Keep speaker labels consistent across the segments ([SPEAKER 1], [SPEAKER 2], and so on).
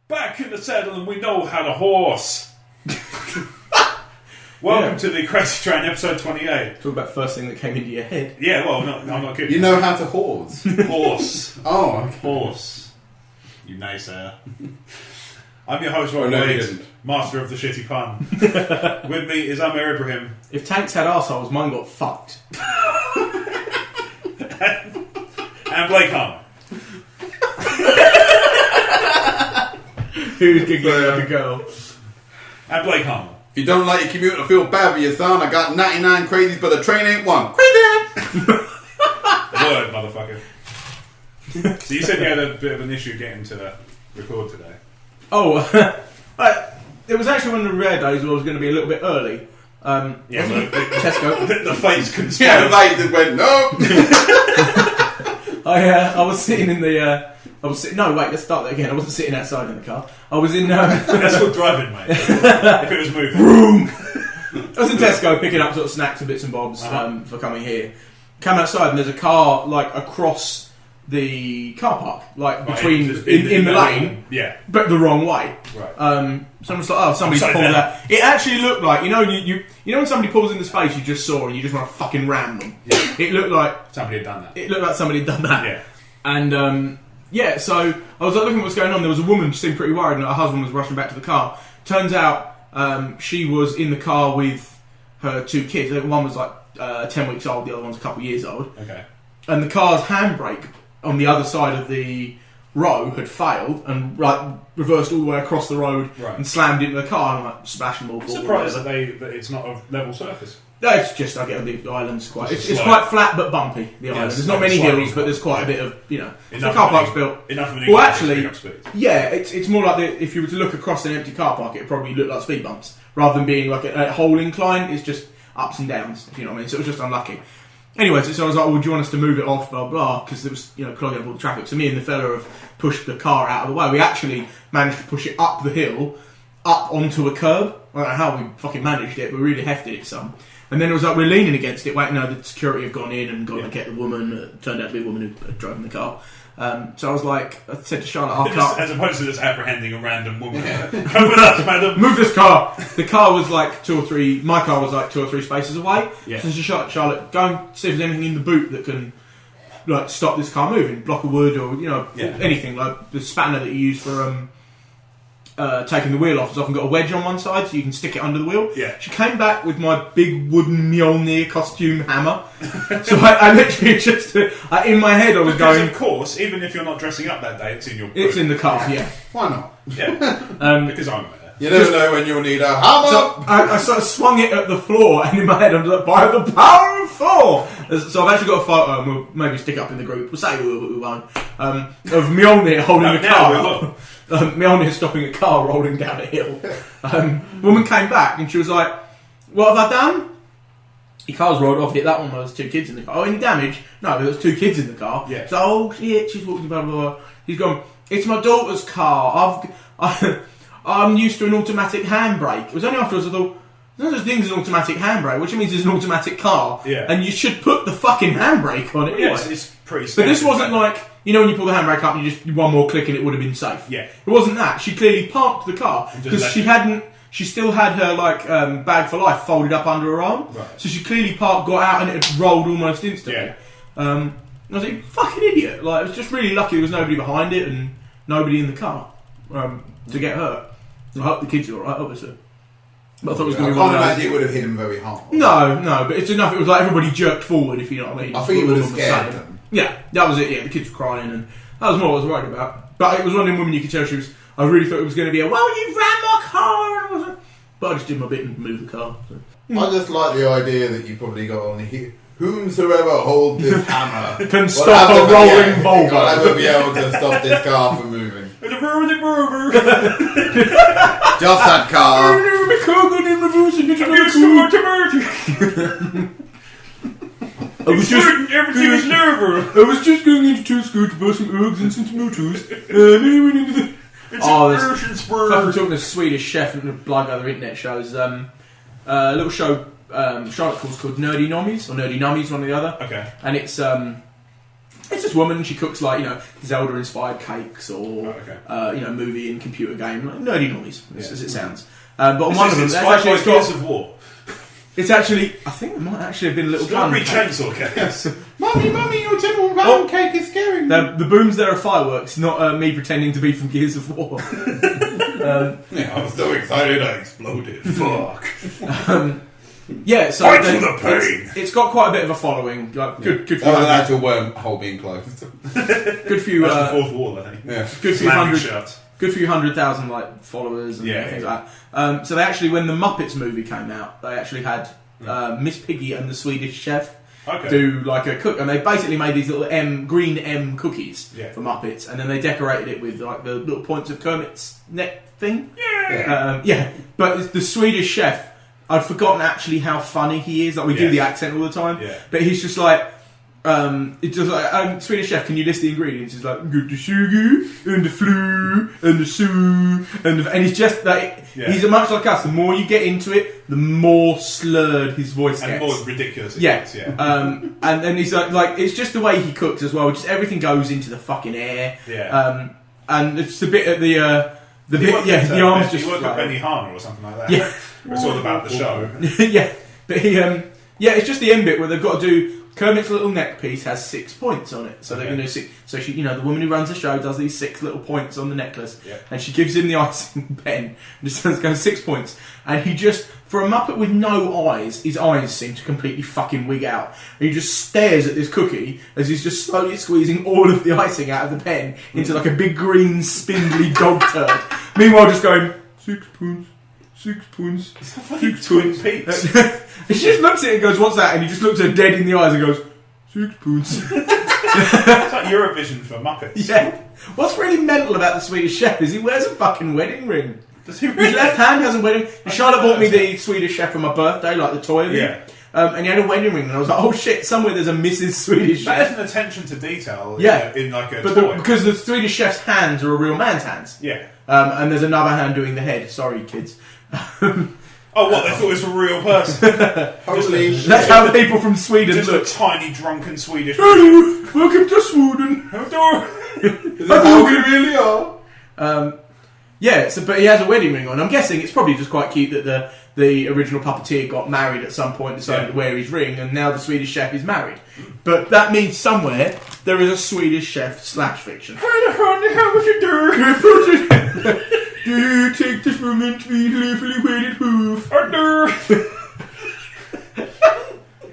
[SPEAKER 1] Back in the saddle and we know how to horse. Welcome to the Crazy Train, episode 28.
[SPEAKER 2] Talk about first thing that came into your head.
[SPEAKER 1] Yeah, well, no, I'm not kidding.
[SPEAKER 3] You know how to horse?
[SPEAKER 1] Horse.
[SPEAKER 3] Oh, okay.
[SPEAKER 1] Horse. You naysayer. I'm your host, Rob Wade, master of the shitty pun. With me is Omer Ibrahim.
[SPEAKER 2] If tanks had arseholes, mine got fucked.
[SPEAKER 1] And Blake Harmer.
[SPEAKER 2] Who's giggling like a girl?
[SPEAKER 1] And Blake Harmer.
[SPEAKER 3] If you don't like your commute or feel bad for your son, I got 99 crazies, but the train ain't one. Crazy!
[SPEAKER 1] Word, motherfucker. So you said you had a bit of an issue getting to record today.
[SPEAKER 2] Oh, it was actually one of the rare days where I was going to be a little bit early. Tesco.
[SPEAKER 1] The fates conspired.
[SPEAKER 3] Yeah, the light just went, no!
[SPEAKER 2] I was sitting in the... No, wait, let's start that again. I wasn't sitting outside in the car. I was in...
[SPEAKER 1] That's called driving, mate. If it was moving.
[SPEAKER 2] Vroom! I was in Tesco picking up sort of snacks and bits and bobs for coming here. Came outside and there's a car like across the car park, like between in the lane,
[SPEAKER 1] yeah,
[SPEAKER 2] but the wrong way.
[SPEAKER 1] Right.
[SPEAKER 2] Someone's like, oh, somebody's pulled that. It actually looked like you know when somebody pulls in the space you just saw and you just want to fucking ram them.
[SPEAKER 1] Yeah.
[SPEAKER 2] It looked like
[SPEAKER 1] somebody had done that.
[SPEAKER 2] It looked like somebody had done that.
[SPEAKER 1] Yeah.
[SPEAKER 2] And yeah, so I was like looking at what's going on. There was a woman, she seemed pretty worried, and her husband was rushing back to the car. Turns out she was in the car with her two kids. One was like 10 weeks old, the other one's a couple of years old.
[SPEAKER 1] Okay.
[SPEAKER 2] And the car's handbrake on the other side of the row had failed and reversed all the way across the road and slammed into the car and like smashed them all.
[SPEAKER 1] I'm surprised that it's not a level surface.
[SPEAKER 2] No, it's just I get the island's quite. It's quite flat but bumpy. The island. There's not many hills, but there's quite a bit of the car park's built.
[SPEAKER 1] Enough of an
[SPEAKER 2] well, actually, yeah, it's more like if you were to look across an empty car park, it'd probably look like speed bumps rather than being like a whole incline. It's just ups and downs, if you know what I mean. So it was just unlucky. Anyway, so I was like, well, do you want us to move it off, blah, blah, because it was, clogging up all the traffic. So me and the fella have pushed the car out of the way. We actually managed to push it up the hill, up onto a curb. I don't know how we fucking managed it, but we really hefted it some. And then it was like, we're leaning against it, waiting, the security have gone in and gone to get the woman. It turned out to be a woman who had driven the car. So I was like, I said to Charlotte, our car...
[SPEAKER 1] As opposed to just apprehending a random woman. Come with us, madam.
[SPEAKER 2] Move this car. The car was like my car was like 2 or 3 spaces away. Yeah. So Charlotte, go and see if there's anything in the boot that can like stop this car moving. Block of wood or, anything. Like the spanner that you use for taking the wheel off has often got a wedge on one side so you can stick it under the wheel.
[SPEAKER 1] Yeah.
[SPEAKER 2] She came back with my big wooden Mjolnir costume hammer. So I literally just... in my head I was going...
[SPEAKER 1] of course, even if you're not dressing up that day, it's in your boot.
[SPEAKER 2] It's in the car, yeah.
[SPEAKER 3] Why not?
[SPEAKER 1] Yeah. Because I'm there.
[SPEAKER 3] You never know when you'll need a hammer.
[SPEAKER 2] So I sort of swung it at the floor, and in my head I'm like, by the power of 4! So I've actually got a photo, and we'll maybe stick up in the group. We'll say we will, but we won't. Of Mjolnir holding a car. Mjolnir stopping a car rolling down a hill. Woman came back, and she was like, what have I done? Your car's rolled off, hit that one, there's 2 kids in the car. Oh, any damage? No, there was 2 kids in the car.
[SPEAKER 1] Yeah.
[SPEAKER 2] So, oh shit, she's walking, blah, blah, blah. He's gone, it's my daughter's car. I'm used to an automatic handbrake. It was only afterwards I thought, there's no such thing as an automatic handbrake, which means it's an automatic car.
[SPEAKER 1] Yeah.
[SPEAKER 2] And you should put the fucking handbrake on it anyway.
[SPEAKER 1] Yes, it's pretty standard.
[SPEAKER 2] But this wasn't like, when you pull the handbrake up and you just one more click and it would have been safe.
[SPEAKER 1] Yeah.
[SPEAKER 2] It wasn't that. She clearly parked the car because she still had her bag for life folded up under her arm.
[SPEAKER 1] Right.
[SPEAKER 2] So she clearly parked, got out and it rolled almost instantly. Yeah. I was like, fucking idiot. Like, it was just really lucky there was nobody behind it and nobody in the car to get hurt. I hope the kids are alright, obviously. But I thought it was going to be one of those.
[SPEAKER 3] I can't imagine it would have hit him very hard.
[SPEAKER 2] No, but it's enough. It was like everybody jerked forward, if you know what I mean.
[SPEAKER 3] I think it would have scared them.
[SPEAKER 2] Yeah, that was it. Yeah, the kids were crying, and that was more what I was worried about. But it was one of them women you could tell I really thought it was going to be you ran my car, but I just did my bit and moved the car. So.
[SPEAKER 3] I just like the idea that you probably got on here. Whomsoever hold this hammer
[SPEAKER 2] can stop a rolling Volvo.
[SPEAKER 3] I'll never be able to stop this car from moving. Just that car.
[SPEAKER 2] I was just going into Tesco to buy some eggs and some tomatoes. Fucking talking to Swedish Chef and a blog other internet shows. A little show Charlotte calls called Nerdy Nommies or Nerdy Nummies, one or the other.
[SPEAKER 1] Okay.
[SPEAKER 2] And it's It's this woman. She cooks Zelda-inspired cakes or movie and computer game, like nerdy noise as it sounds. But on one of them,
[SPEAKER 1] it's Gears of War.
[SPEAKER 2] It's actually, I think it might actually have been a little
[SPEAKER 1] Strawberry chainsaw cakes.
[SPEAKER 3] Mummy, your general round cake is scaring me.
[SPEAKER 2] The booms there are fireworks, not me pretending to be from Gears of War.
[SPEAKER 3] I was so excited I exploded. Fuck.
[SPEAKER 2] So
[SPEAKER 1] fight for the pain.
[SPEAKER 2] It's got quite a bit of a following. Like good few.
[SPEAKER 3] An actual wormhole being closed.
[SPEAKER 2] Good few.
[SPEAKER 1] That's the fourth wall, I think.
[SPEAKER 3] Yeah.
[SPEAKER 2] Good few 100,000 followers and things like that. So they actually, when the Muppets movie came out, they actually had Miss Piggy and the Swedish Chef do like a cook, and they basically made these little green M cookies for Muppets, and then they decorated it with like the little points of Kermit's neck thing. But the Swedish Chef, I'd forgotten actually how funny he is. Like we do the accent all the time, but he's just like. It's just like Swedish Chef. Can you list the ingredients? He's like good the sugar and the flu and the sue and he's just like he's much like us. The more you get into it, the more slurred his voice gets,
[SPEAKER 1] and more ridiculous. It gets,
[SPEAKER 2] and then he's like it's just the way he cooks as well. Just everything goes into the fucking air. And it's a bit at the arms just.
[SPEAKER 1] He worked at Benny Hanna or something like that.
[SPEAKER 2] Yeah,
[SPEAKER 1] it's all about the show.
[SPEAKER 2] But he it's just the end bit where they've got to do. Kermit's little neck piece has 6 points on it, so they're going to do 6. So she, the woman who runs the show does these 6 little points on the necklace, and she gives him the icing pen and just goes 6 points. And he just, for a Muppet with no eyes, his eyes seem to completely fucking wig out. And he just stares at this cookie as he's just slowly squeezing all of the icing out of the pen into like a big green spindly dog turd. Meanwhile, just going 6 points. 6 points.
[SPEAKER 1] It's a fucking Twin Peaks.
[SPEAKER 2] And she just looks at it and goes, "What's that?" And he just looks her dead in the eyes and goes, 6 points.
[SPEAKER 1] It's like Eurovision for Muppets.
[SPEAKER 2] Yeah. What's really mental about the Swedish Chef is he wears a fucking wedding ring.
[SPEAKER 1] Does he really?
[SPEAKER 2] His left hand has a wedding. Charlotte bought me the Swedish Chef for my birthday, like the toy. And he had a wedding ring, and I was like, "Oh shit! Somewhere there's a Mrs. Swedish Chef."
[SPEAKER 1] That is an attention to detail. In like a
[SPEAKER 2] toy. Because the Swedish Chef's hands are a real man's hands.
[SPEAKER 1] Yeah.
[SPEAKER 2] And there's another hand doing the head. Sorry, kids.
[SPEAKER 1] Oh, what? They thought it was a real person.
[SPEAKER 3] Holy shit.
[SPEAKER 2] That's how people from Sweden
[SPEAKER 1] just
[SPEAKER 2] look.
[SPEAKER 1] a tiny, drunken Swedish.
[SPEAKER 2] Hello, welcome to Sweden.
[SPEAKER 3] Is that how we really are?
[SPEAKER 2] But he has a wedding ring on. I'm guessing it's probably just quite cute that the original puppeteer got married at some point, decided to wear his ring, and now the Swedish Chef is married. But that means somewhere there is a Swedish Chef / fiction.
[SPEAKER 1] How would you do?
[SPEAKER 2] Do you take this moment to be gleefully wedded hoof?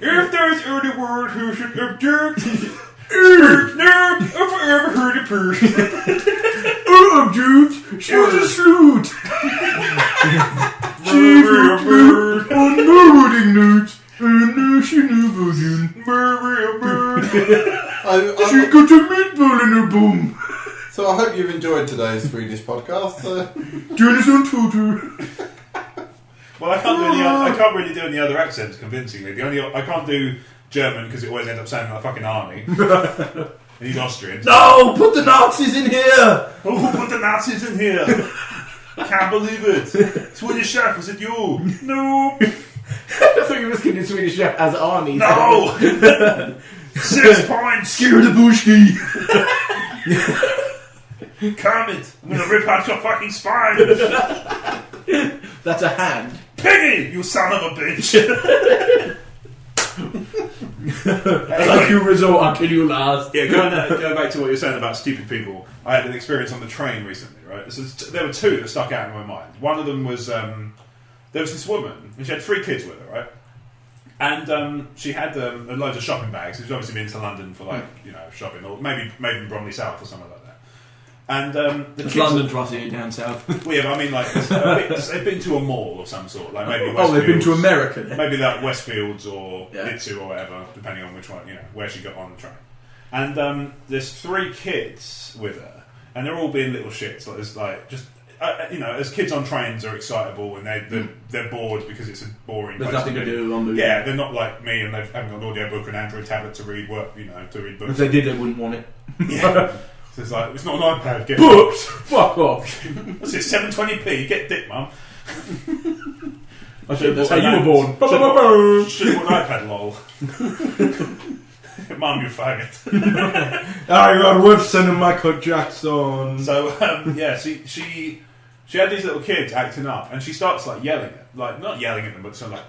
[SPEAKER 1] If there's any word who should object, if I ever heard a person.
[SPEAKER 2] Object, she was a sloot. She put me on my wedding night, and now she never again. She got a meatball in her bum.
[SPEAKER 3] So I hope you've enjoyed today's Swedish podcast.
[SPEAKER 2] Join us on Twitter.
[SPEAKER 1] Well, I can't really do any other accents convincingly. I can't do German because it always ends up sounding like fucking Arnie. And he's Austrian.
[SPEAKER 2] No, put the Nazis in here.
[SPEAKER 1] Oh, put the Nazis in here. Can't believe it. Swedish Chef, is it you? No.
[SPEAKER 2] I thought you were just kidding Swedish Chef as Arnie.
[SPEAKER 1] No. 6 points.
[SPEAKER 2] Scare the bushki.
[SPEAKER 1] Kermit, I'm gonna rip out your fucking spine.
[SPEAKER 2] That's a hand.
[SPEAKER 1] Piggy, you son of a bitch.
[SPEAKER 2] Like you resort, I'll kill you last.
[SPEAKER 1] Yeah, going back to what you're saying about stupid people. I had an experience on the train recently, right? There were 2 that stuck out in my mind. One of them was there was this woman, and she had 3 kids with her, right? And she had loads of shopping bags. She's obviously been to London for shopping, or maybe Bromley South or something like that. And
[SPEAKER 2] it's London to us here down south.
[SPEAKER 1] Well, yeah, but I mean, like they've been to a mall of some sort, like maybe.
[SPEAKER 2] They've been to America. Then.
[SPEAKER 1] Maybe like Westfields or Itsu or whatever, depending on which one, where she got on the train. And there's 3 kids with her, and they're all being little shits. Like there's like just. As kids on trains are excitable and they're bored because it's a boring.
[SPEAKER 2] There's nothing to do on the.
[SPEAKER 1] Yeah, they're not like me and they haven't got an audiobook or an Android tablet to read to read books.
[SPEAKER 2] If they did, they wouldn't want it.
[SPEAKER 1] Yeah. So it's like, it's not an iPad, get
[SPEAKER 2] books! Fuck off!
[SPEAKER 1] What's it, 720p? Get dick, mum.
[SPEAKER 2] That's how you were born.
[SPEAKER 1] Should have bought an iPad, lol. Mum, you faggot.
[SPEAKER 4] I got Woodson and Michael Jackson.
[SPEAKER 1] So she had these little kids acting up, and she starts like yelling not yelling at them, but sort of like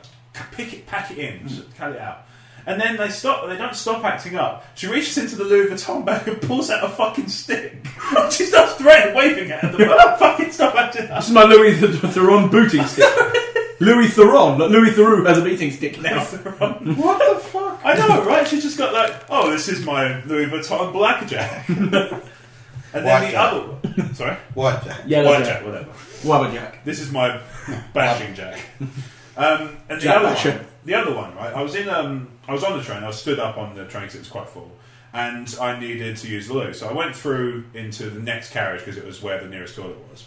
[SPEAKER 1] pack it in, just cut it out. And then they don't stop acting up. She reaches into the Louis Vuitton bag and pulls out a fucking stick. She starts waving at them. Fucking stop acting up.
[SPEAKER 4] This is my Louis Theron booting stick. Louis Theron, like Louis Theroux has a beating stick now.
[SPEAKER 3] What the fuck?
[SPEAKER 1] I know, right? She's just got this is my Louis Vuitton blackjack. And then the other one. Sorry?
[SPEAKER 3] White Jack.
[SPEAKER 4] Yellow
[SPEAKER 1] White
[SPEAKER 4] Jack.
[SPEAKER 1] Jack, whatever.
[SPEAKER 4] Wabba Jack.
[SPEAKER 1] This is my bashing Jack. And the other one, right? I was on the train. I was stood up on the train because it was quite full, and I needed to use the loo. So I went through into the next carriage because it was where the nearest toilet was.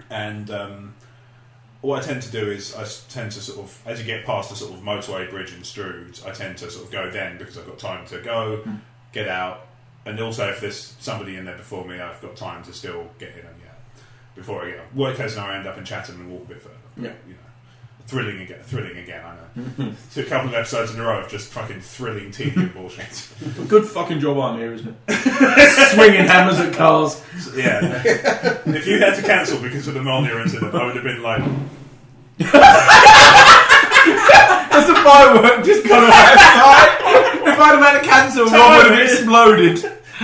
[SPEAKER 1] And what I tend to do is I tend to sort of, as you get past the sort of motorway bridge in Strood, I tend to sort of go then because I've got time to go, get out, and also if there's somebody in there before me, I've got time to still get in and out before I get out. Worst case scenario, I end up in Chatham and walk a bit further.
[SPEAKER 4] Yeah.
[SPEAKER 1] You know. Thrilling again, I know. It's a couple of episodes in a row of just fucking thrilling tedium bullshit.
[SPEAKER 4] Good fucking job I'm here, isn't it? Swinging hammers at cars.
[SPEAKER 1] Yeah. If you had to cancel because of the Molyneux incident, I would have been like...
[SPEAKER 4] There's a firework just gone outside. If I'd have had to cancel, one would have exploded.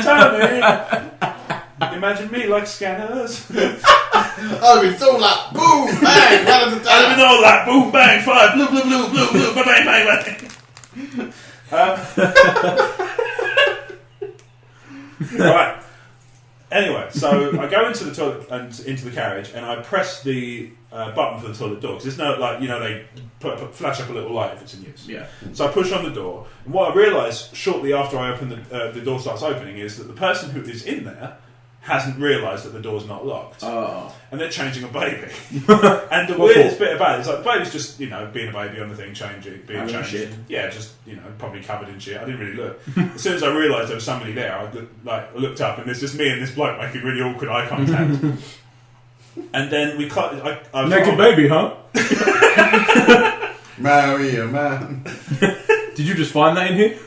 [SPEAKER 1] Tony! Imagine me like scanners.
[SPEAKER 3] Oh, it's all like boom, bang, one at a time.
[SPEAKER 1] I'd have been all like boom, bang, fire, blue, blue, blue, blue, blue, bang, bang, bang. Right. Anyway, so I go into the toilet and into the carriage, and I press the button for the toilet door because there's no they flash up a little light if it's in use.
[SPEAKER 4] Yeah.
[SPEAKER 1] So I push on the door, and what I realise shortly after I open the door starts opening is that the person who is in there hasn't realised that the door's not locked.
[SPEAKER 4] Oh.
[SPEAKER 1] And they're changing a baby. And the weirdest bit about it is like the baby's just, being a baby on the thing, being changed.
[SPEAKER 4] Shit.
[SPEAKER 1] Yeah, just, probably covered in shit. I didn't really look. As soon as I realised there was somebody there, I looked up and there's just me and this bloke making really awkward eye contact. And then we cut. I was
[SPEAKER 4] Naked baby, huh?
[SPEAKER 3] Marry a man.
[SPEAKER 4] Did you just find that in here?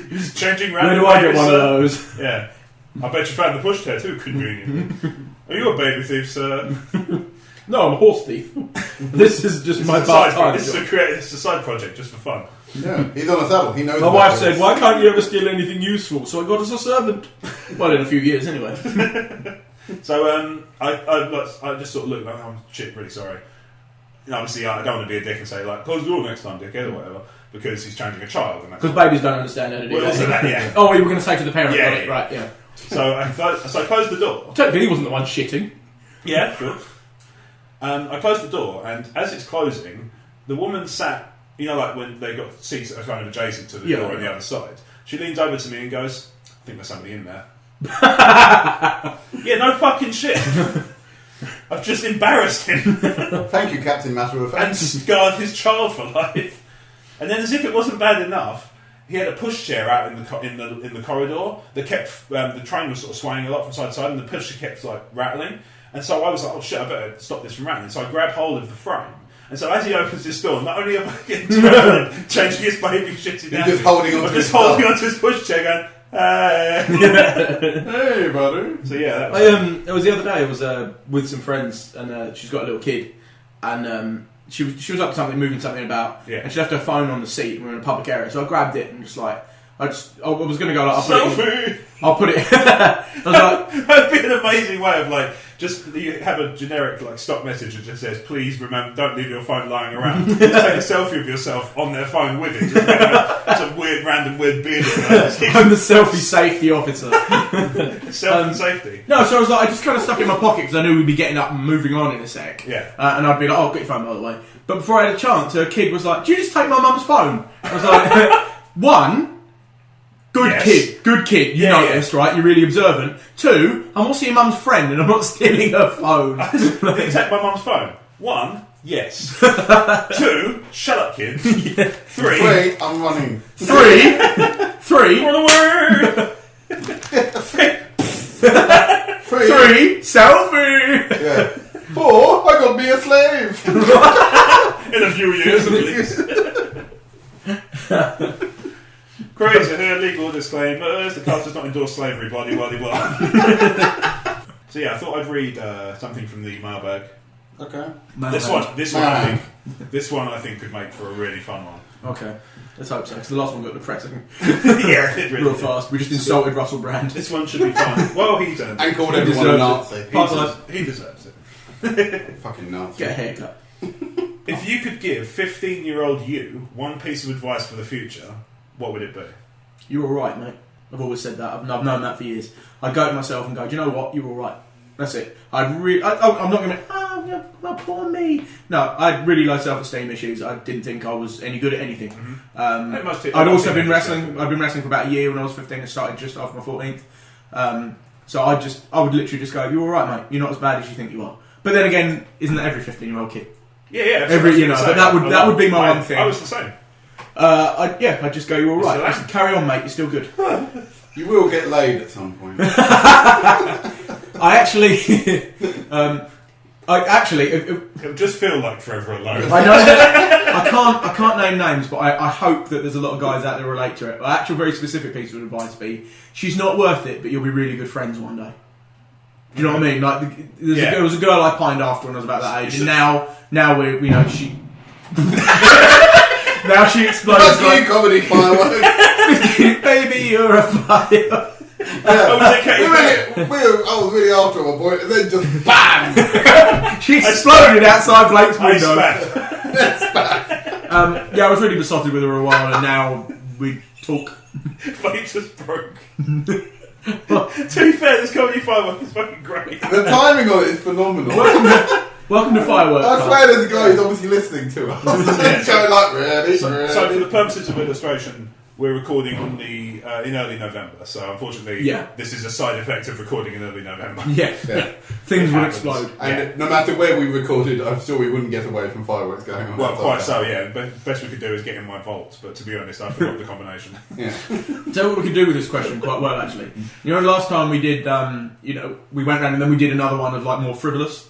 [SPEAKER 1] He's changing around.
[SPEAKER 4] Where do I get one of those?
[SPEAKER 1] Yeah. I bet you found the pushchair too convenient. Are you a baby thief, sir?
[SPEAKER 4] No, I'm a horse thief. This is just my part-time
[SPEAKER 1] This
[SPEAKER 4] job.
[SPEAKER 1] is a side project just for fun.
[SPEAKER 3] Yeah, he's on a saddle. He knows.
[SPEAKER 4] My wife said, "Why can't you ever steal anything useful?" So I got us a servant. Well, in a few years, anyway.
[SPEAKER 1] So I just sort of looked like, oh shit, really sorry. Obviously, I don't want to be a dick and say like, close the door next time, dickhead, or whatever, because he's changing a child.
[SPEAKER 4] Because babies don't understand how to do
[SPEAKER 1] Well,
[SPEAKER 4] that.
[SPEAKER 1] also that, yeah.
[SPEAKER 4] Oh, you were going to say to the parent,
[SPEAKER 1] Yeah,
[SPEAKER 4] right?
[SPEAKER 1] yeah.
[SPEAKER 4] Right, yeah.
[SPEAKER 1] So I closed the door.
[SPEAKER 4] Technically, he wasn't the one shitting.
[SPEAKER 1] Yeah, sure. I closed the door, and as it's closing, the woman sat. Like when they got seats that are kind of adjacent to the door on the other side. She leans over to me and goes, "I think there's somebody in there." Yeah, no fucking shit. I've just embarrassed him.
[SPEAKER 3] Thank you, Captain Matter of
[SPEAKER 1] And
[SPEAKER 3] Fact.
[SPEAKER 1] scarred his child for life. And then, as if it wasn't bad enough, he had a pushchair out in the corridor that kept the train was sort of swaying a lot from side to side, and the pushchair kept like rattling. And so I was like, "Oh shit, I better stop this from rattling." So I grabbed hold of the frame. And so as he opens his door, not only am I getting changing his baby shitting down,
[SPEAKER 3] You're just holding on to
[SPEAKER 1] I'm
[SPEAKER 3] his
[SPEAKER 1] just holding onto his pushchair, going, "Hey."
[SPEAKER 3] Hey, buddy.
[SPEAKER 1] So yeah, that was
[SPEAKER 4] It was the other day. I was with some friends, and she's got a little kid, and she was up to something, moving something about,
[SPEAKER 1] Yeah.
[SPEAKER 4] and she left her phone on the seat. And we were in a public area, so I grabbed it and just like I was going to go like
[SPEAKER 1] selfie.
[SPEAKER 4] I'll put it. I was like,
[SPEAKER 1] That'd be an amazing way of like just you have a generic like stock message that just says, "Please remember, don't leave your phone lying around." Just take a selfie of yourself on their phone with it. Just some random weird beard.
[SPEAKER 4] I'm the selfie safety officer.
[SPEAKER 1] Self and safety.
[SPEAKER 4] No, so I was like, I just kind of stuck it in my pocket because I knew we'd be getting up and moving on in a sec.
[SPEAKER 1] Yeah.
[SPEAKER 4] And I'd be like, "Oh, get your phone by the way." But before I had a chance, her kid was like, "Do you just take my mum's phone?" I was like, "One, good kid. You noticed, right? You're really observant. Two, I'm also your mum's friend, and I'm not stealing her phone."
[SPEAKER 1] Did you take my mum's phone? One, yes. Two, shut up, kid.
[SPEAKER 4] Yeah.
[SPEAKER 1] Three,
[SPEAKER 3] I'm running.
[SPEAKER 4] Three.
[SPEAKER 1] for the word.
[SPEAKER 4] Three, selfie.
[SPEAKER 3] Yeah. 4, I gotta be a slave.
[SPEAKER 1] In a few years, at least. disclaimers. The cast does not endorse slavery. Blah blah blah blah. So yeah, I thought I'd read something from the mailbag.
[SPEAKER 3] Okay.
[SPEAKER 1] This one I think could make for a really fun one.
[SPEAKER 2] Okay. Let's hope so, because the last one got depressing.
[SPEAKER 1] Yeah, it really
[SPEAKER 2] Real
[SPEAKER 1] did.
[SPEAKER 2] fast. We just insulted Russell Brand.
[SPEAKER 1] This one should be fun. Well, he done.
[SPEAKER 3] And called everyone a Nazi.
[SPEAKER 1] He deserves it.
[SPEAKER 3] Fucking Nazi.
[SPEAKER 2] Get a haircut.
[SPEAKER 1] If you could give 15-year-old you one piece of advice for the future, what would it be?
[SPEAKER 2] You're alright, mate. I've always said that. I've known that for years. I'd go to myself and go, do you know what? You're alright. That's it. I'm not going to oh, poor me. No, I had really low self-esteem issues. I didn't think I was any good at anything.
[SPEAKER 1] Mm-hmm.
[SPEAKER 2] I'd also been wrestling. I'd been wrestling for about a year when I was 15. I started just after my 14th. So I would literally just go, you're alright, mate. You're not as bad as you think you are. But then again, isn't that every 15-year-old kid?
[SPEAKER 1] Yeah.
[SPEAKER 2] But that would be my one thing.
[SPEAKER 1] I was the same.
[SPEAKER 2] I'd just go, you're alright. I said, carry on, mate. You're still good.
[SPEAKER 3] You will get laid at some point.
[SPEAKER 2] I actually,
[SPEAKER 1] It'll just feel like forever alone.
[SPEAKER 2] I know that I can't name names, but I hope that there's a lot of guys out there relate to it. My actual very specific piece of advice be: she's not worth it, but you'll be really good friends one day. Do you know what I mean? Like, there was a girl I pined after when I was about that age, and now we know she. Now she explodes like
[SPEAKER 3] comedy fireworks.
[SPEAKER 2] baby, you're a fire.
[SPEAKER 3] I was really after my boy, and then just BAM!
[SPEAKER 2] She exploded outside Blake's window.
[SPEAKER 1] Spaff.
[SPEAKER 2] I was really besotted with her a while, and now we talk.
[SPEAKER 1] But it just broke. To be fair, this comedy firework is fucking great.
[SPEAKER 3] The timing on it is phenomenal.
[SPEAKER 2] Welcome to Fireworks.
[SPEAKER 3] I swear there's a guy who's obviously listening to us. Going like, ready.
[SPEAKER 1] So for the purposes of illustration, we're recording on the in early November. So unfortunately, this is a side effect of recording in early November.
[SPEAKER 2] Yeah. Things would explode.
[SPEAKER 3] And no matter where we recorded, I'm sure we wouldn't get away from fireworks going on.
[SPEAKER 1] Well, quite so, yeah. But best we could do is get in my vault. But to be honest, I forgot the combination.
[SPEAKER 3] Yeah.
[SPEAKER 2] Tell you what we could do with this question quite well, actually. You know, last time we did, we went round and then we did another one of like more frivolous.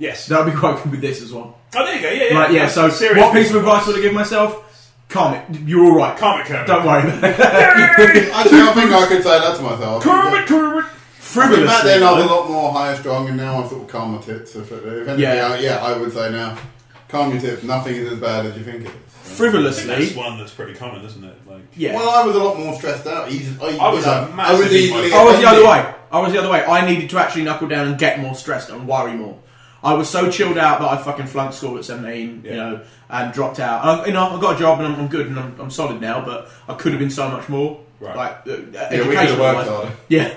[SPEAKER 1] Yes.
[SPEAKER 2] That would be quite good with this as well.
[SPEAKER 1] Oh, there you go. Yeah.
[SPEAKER 2] Right, yeah. So, what piece of advice would I give myself? Calm it. You're all right.
[SPEAKER 1] Calm it, Kermit.
[SPEAKER 2] Don't worry about it.
[SPEAKER 3] Actually, I think I could say that to myself.
[SPEAKER 1] Kermit.
[SPEAKER 2] Frivolously.
[SPEAKER 3] Back then I was a lot more higher strung, and now I've sort of calm my tits. If anything, I would say now, calm your tits. Nothing is as bad as you think it is.
[SPEAKER 2] Frivolously.
[SPEAKER 1] That's one that's pretty common, isn't it? Like,
[SPEAKER 2] yeah.
[SPEAKER 3] Well, I was a lot more stressed out.
[SPEAKER 1] I was the
[SPEAKER 2] other way. I needed to actually knuckle down and get more stressed and worry more. I was so chilled out that I fucking flunked school at 17, and dropped out. I got a job and I'm good and I'm solid now, but I could have been so much more.
[SPEAKER 1] Right.
[SPEAKER 3] we could have worked harder.
[SPEAKER 2] Yeah.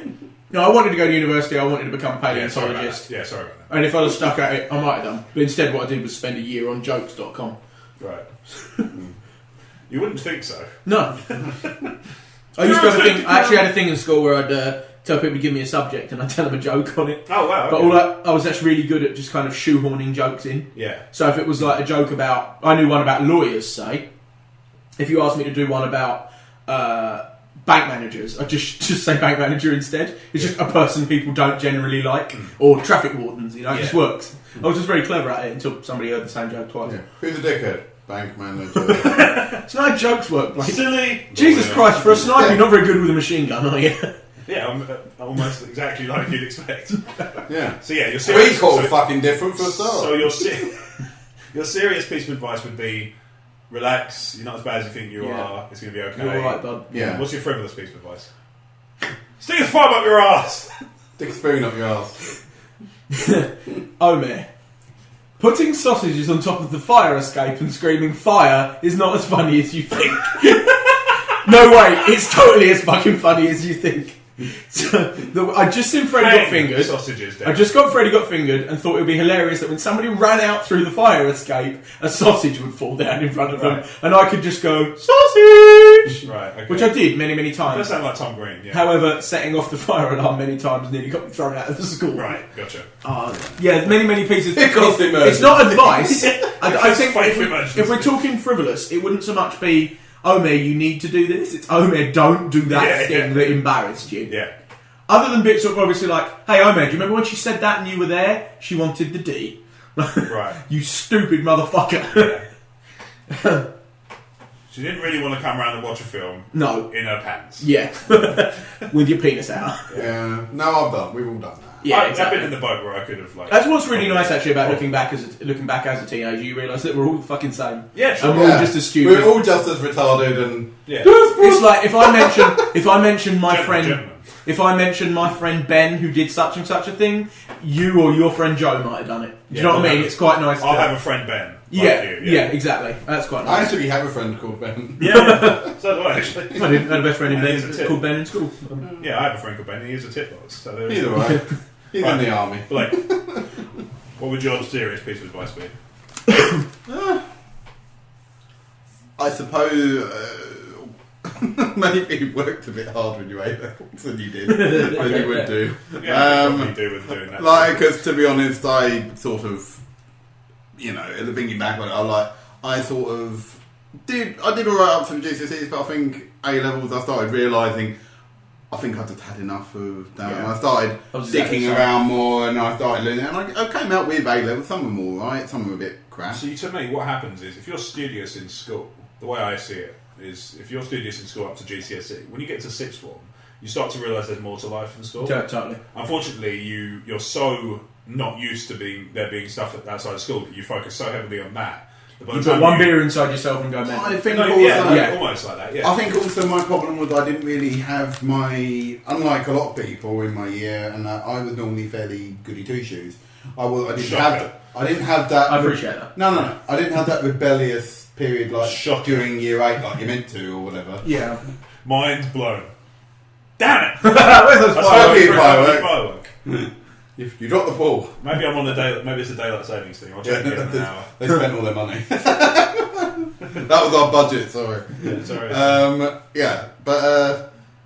[SPEAKER 2] No, I wanted to go to university. I wanted to become a paleontologist.
[SPEAKER 1] Sorry about that.
[SPEAKER 2] And if I'd have stuck at it, I might have done. But instead, what I did was spend a year on jokes.com.
[SPEAKER 1] Right. You wouldn't think so.
[SPEAKER 2] No. I used to have a thing. I actually had a thing in school where I'd tell people to give me a subject and I'd tell them a joke on it.
[SPEAKER 1] Oh, wow.
[SPEAKER 2] Okay. But I was actually really good at just kind of shoehorning jokes in.
[SPEAKER 1] Yeah.
[SPEAKER 2] So if it was like a joke about... I knew one about lawyers, say. If you asked me to do one about bank managers, I'd just say bank manager instead. It's just a person people don't generally like. Or traffic wardens, it just works. I was just very clever at it until somebody heard the same joke twice.
[SPEAKER 3] Yeah. Who's a dickhead? Bank manager.
[SPEAKER 2] It's not how jokes work, Blake.
[SPEAKER 1] Silly.
[SPEAKER 2] Jesus Christ, for a sniper, you're not very good with a machine gun, are you?
[SPEAKER 1] Yeah, I'm almost exactly like you'd expect.
[SPEAKER 3] Yeah.
[SPEAKER 1] So yeah, you're serious.
[SPEAKER 3] We call fucking different for a start.
[SPEAKER 1] So your serious piece of advice would be, relax. You're not as bad as you think you are. It's going to be okay.
[SPEAKER 2] You're alright, bud.
[SPEAKER 3] Yeah.
[SPEAKER 1] What's your frivolous piece of advice? Stick a fob up your ass.
[SPEAKER 3] Stick a spoon up your ass.
[SPEAKER 2] Omer. Putting sausages on top of the fire escape and screaming fire is not as funny as you think. No way, it's totally as fucking funny as you think. So, I just seen Freddie got fingered.
[SPEAKER 1] Sausages,
[SPEAKER 2] I just got Freddie got fingered and thought it would be hilarious that when somebody ran out through the fire escape, a sausage would fall down in front of them, and I could just go sausage,
[SPEAKER 1] right? Okay.
[SPEAKER 2] Which I did many
[SPEAKER 1] It
[SPEAKER 2] times.
[SPEAKER 1] does sound like Tom Green. Yeah.
[SPEAKER 2] However, setting off the fire alarm many times nearly got me thrown out of the school.
[SPEAKER 1] Right, gotcha.
[SPEAKER 2] Many pieces.
[SPEAKER 3] It's
[SPEAKER 2] not advice. I think if we're
[SPEAKER 1] emergency.
[SPEAKER 2] talking frivolous, it wouldn't so much be Omer, you need to do this. It's Omer, don't do that thing that embarrassed you.
[SPEAKER 1] Yeah.
[SPEAKER 2] Other than bits of obviously like, hey Omer, do you remember when she said that and you were there? She wanted the D.
[SPEAKER 1] Right.
[SPEAKER 2] You stupid motherfucker.
[SPEAKER 1] She didn't really want to come around and watch a film.
[SPEAKER 2] No.
[SPEAKER 1] In her pants.
[SPEAKER 2] Yeah. With your penis out.
[SPEAKER 3] Yeah. No, we've all done that.
[SPEAKER 2] Yeah,
[SPEAKER 1] I've been in the boat where I could have That's
[SPEAKER 2] what's really nice actually about looking back as a teenager. You realise that we're all the fucking same.
[SPEAKER 1] Yeah, sure.
[SPEAKER 2] And we're all just as stupid.
[SPEAKER 3] We're all just as retarded and.
[SPEAKER 1] Yeah.
[SPEAKER 2] It's like if I mention my friend.
[SPEAKER 1] Gentlemen.
[SPEAKER 2] If I mentioned my friend Ben who did such and such a thing, you or your friend Joe might have done it. Do you know what I mean? It's quite nice.
[SPEAKER 1] I'll have a friend Ben.
[SPEAKER 2] Yeah, exactly. That's quite nice.
[SPEAKER 3] I actually have a friend called Ben.
[SPEAKER 1] Yeah, so do I actually.
[SPEAKER 2] I had a best friend in Ben called Ben in school.
[SPEAKER 1] Yeah, I have a friend called Ben. And he is a tit box. So there
[SPEAKER 3] Either way, he's in the army.
[SPEAKER 1] Blake, what would your serious piece of advice be?
[SPEAKER 3] I suppose maybe you worked a bit harder in your A-levels than you did, than you would do.
[SPEAKER 1] Yeah, probably do with doing that.
[SPEAKER 3] Like, because to be honest, I sort of, thinking back on it, I sort of did alright up to the GCSEs, but I think A-levels I started realising I think I just had enough of that, and I started sticking around more, and I started learning, and I came out with A-levels. Some of them were alright, some of them were a bit crap.
[SPEAKER 1] See, to me, what happens is, if you're studious in school, the way I see it is, if you're studious in school up to GCSE, when you get to sixth form, you start to realise there's more to life than school.
[SPEAKER 2] Totally.
[SPEAKER 1] Unfortunately, you're so not used to there being stuff outside of school that you focus so heavily on that.
[SPEAKER 2] You put one beer inside yourself and go, man.
[SPEAKER 3] I think
[SPEAKER 1] almost like that. Yeah.
[SPEAKER 3] I think also my problem was I didn't really have unlike a lot of people in my year, and I was normally fairly goody two shoes. I didn't have that.
[SPEAKER 2] I appreciate that.
[SPEAKER 3] No. I didn't have that rebellious period during year 8, like you meant to or whatever.
[SPEAKER 2] Yeah.
[SPEAKER 1] Mind blown. Damn it!
[SPEAKER 3] Where's those
[SPEAKER 1] firework?
[SPEAKER 3] You dropped the ball.
[SPEAKER 1] Maybe I'm on the day. Maybe it's a daylight savings thing. I'll check it in an hour.
[SPEAKER 3] They spent all their money. That was our budget. Sorry.
[SPEAKER 1] Yeah, sorry.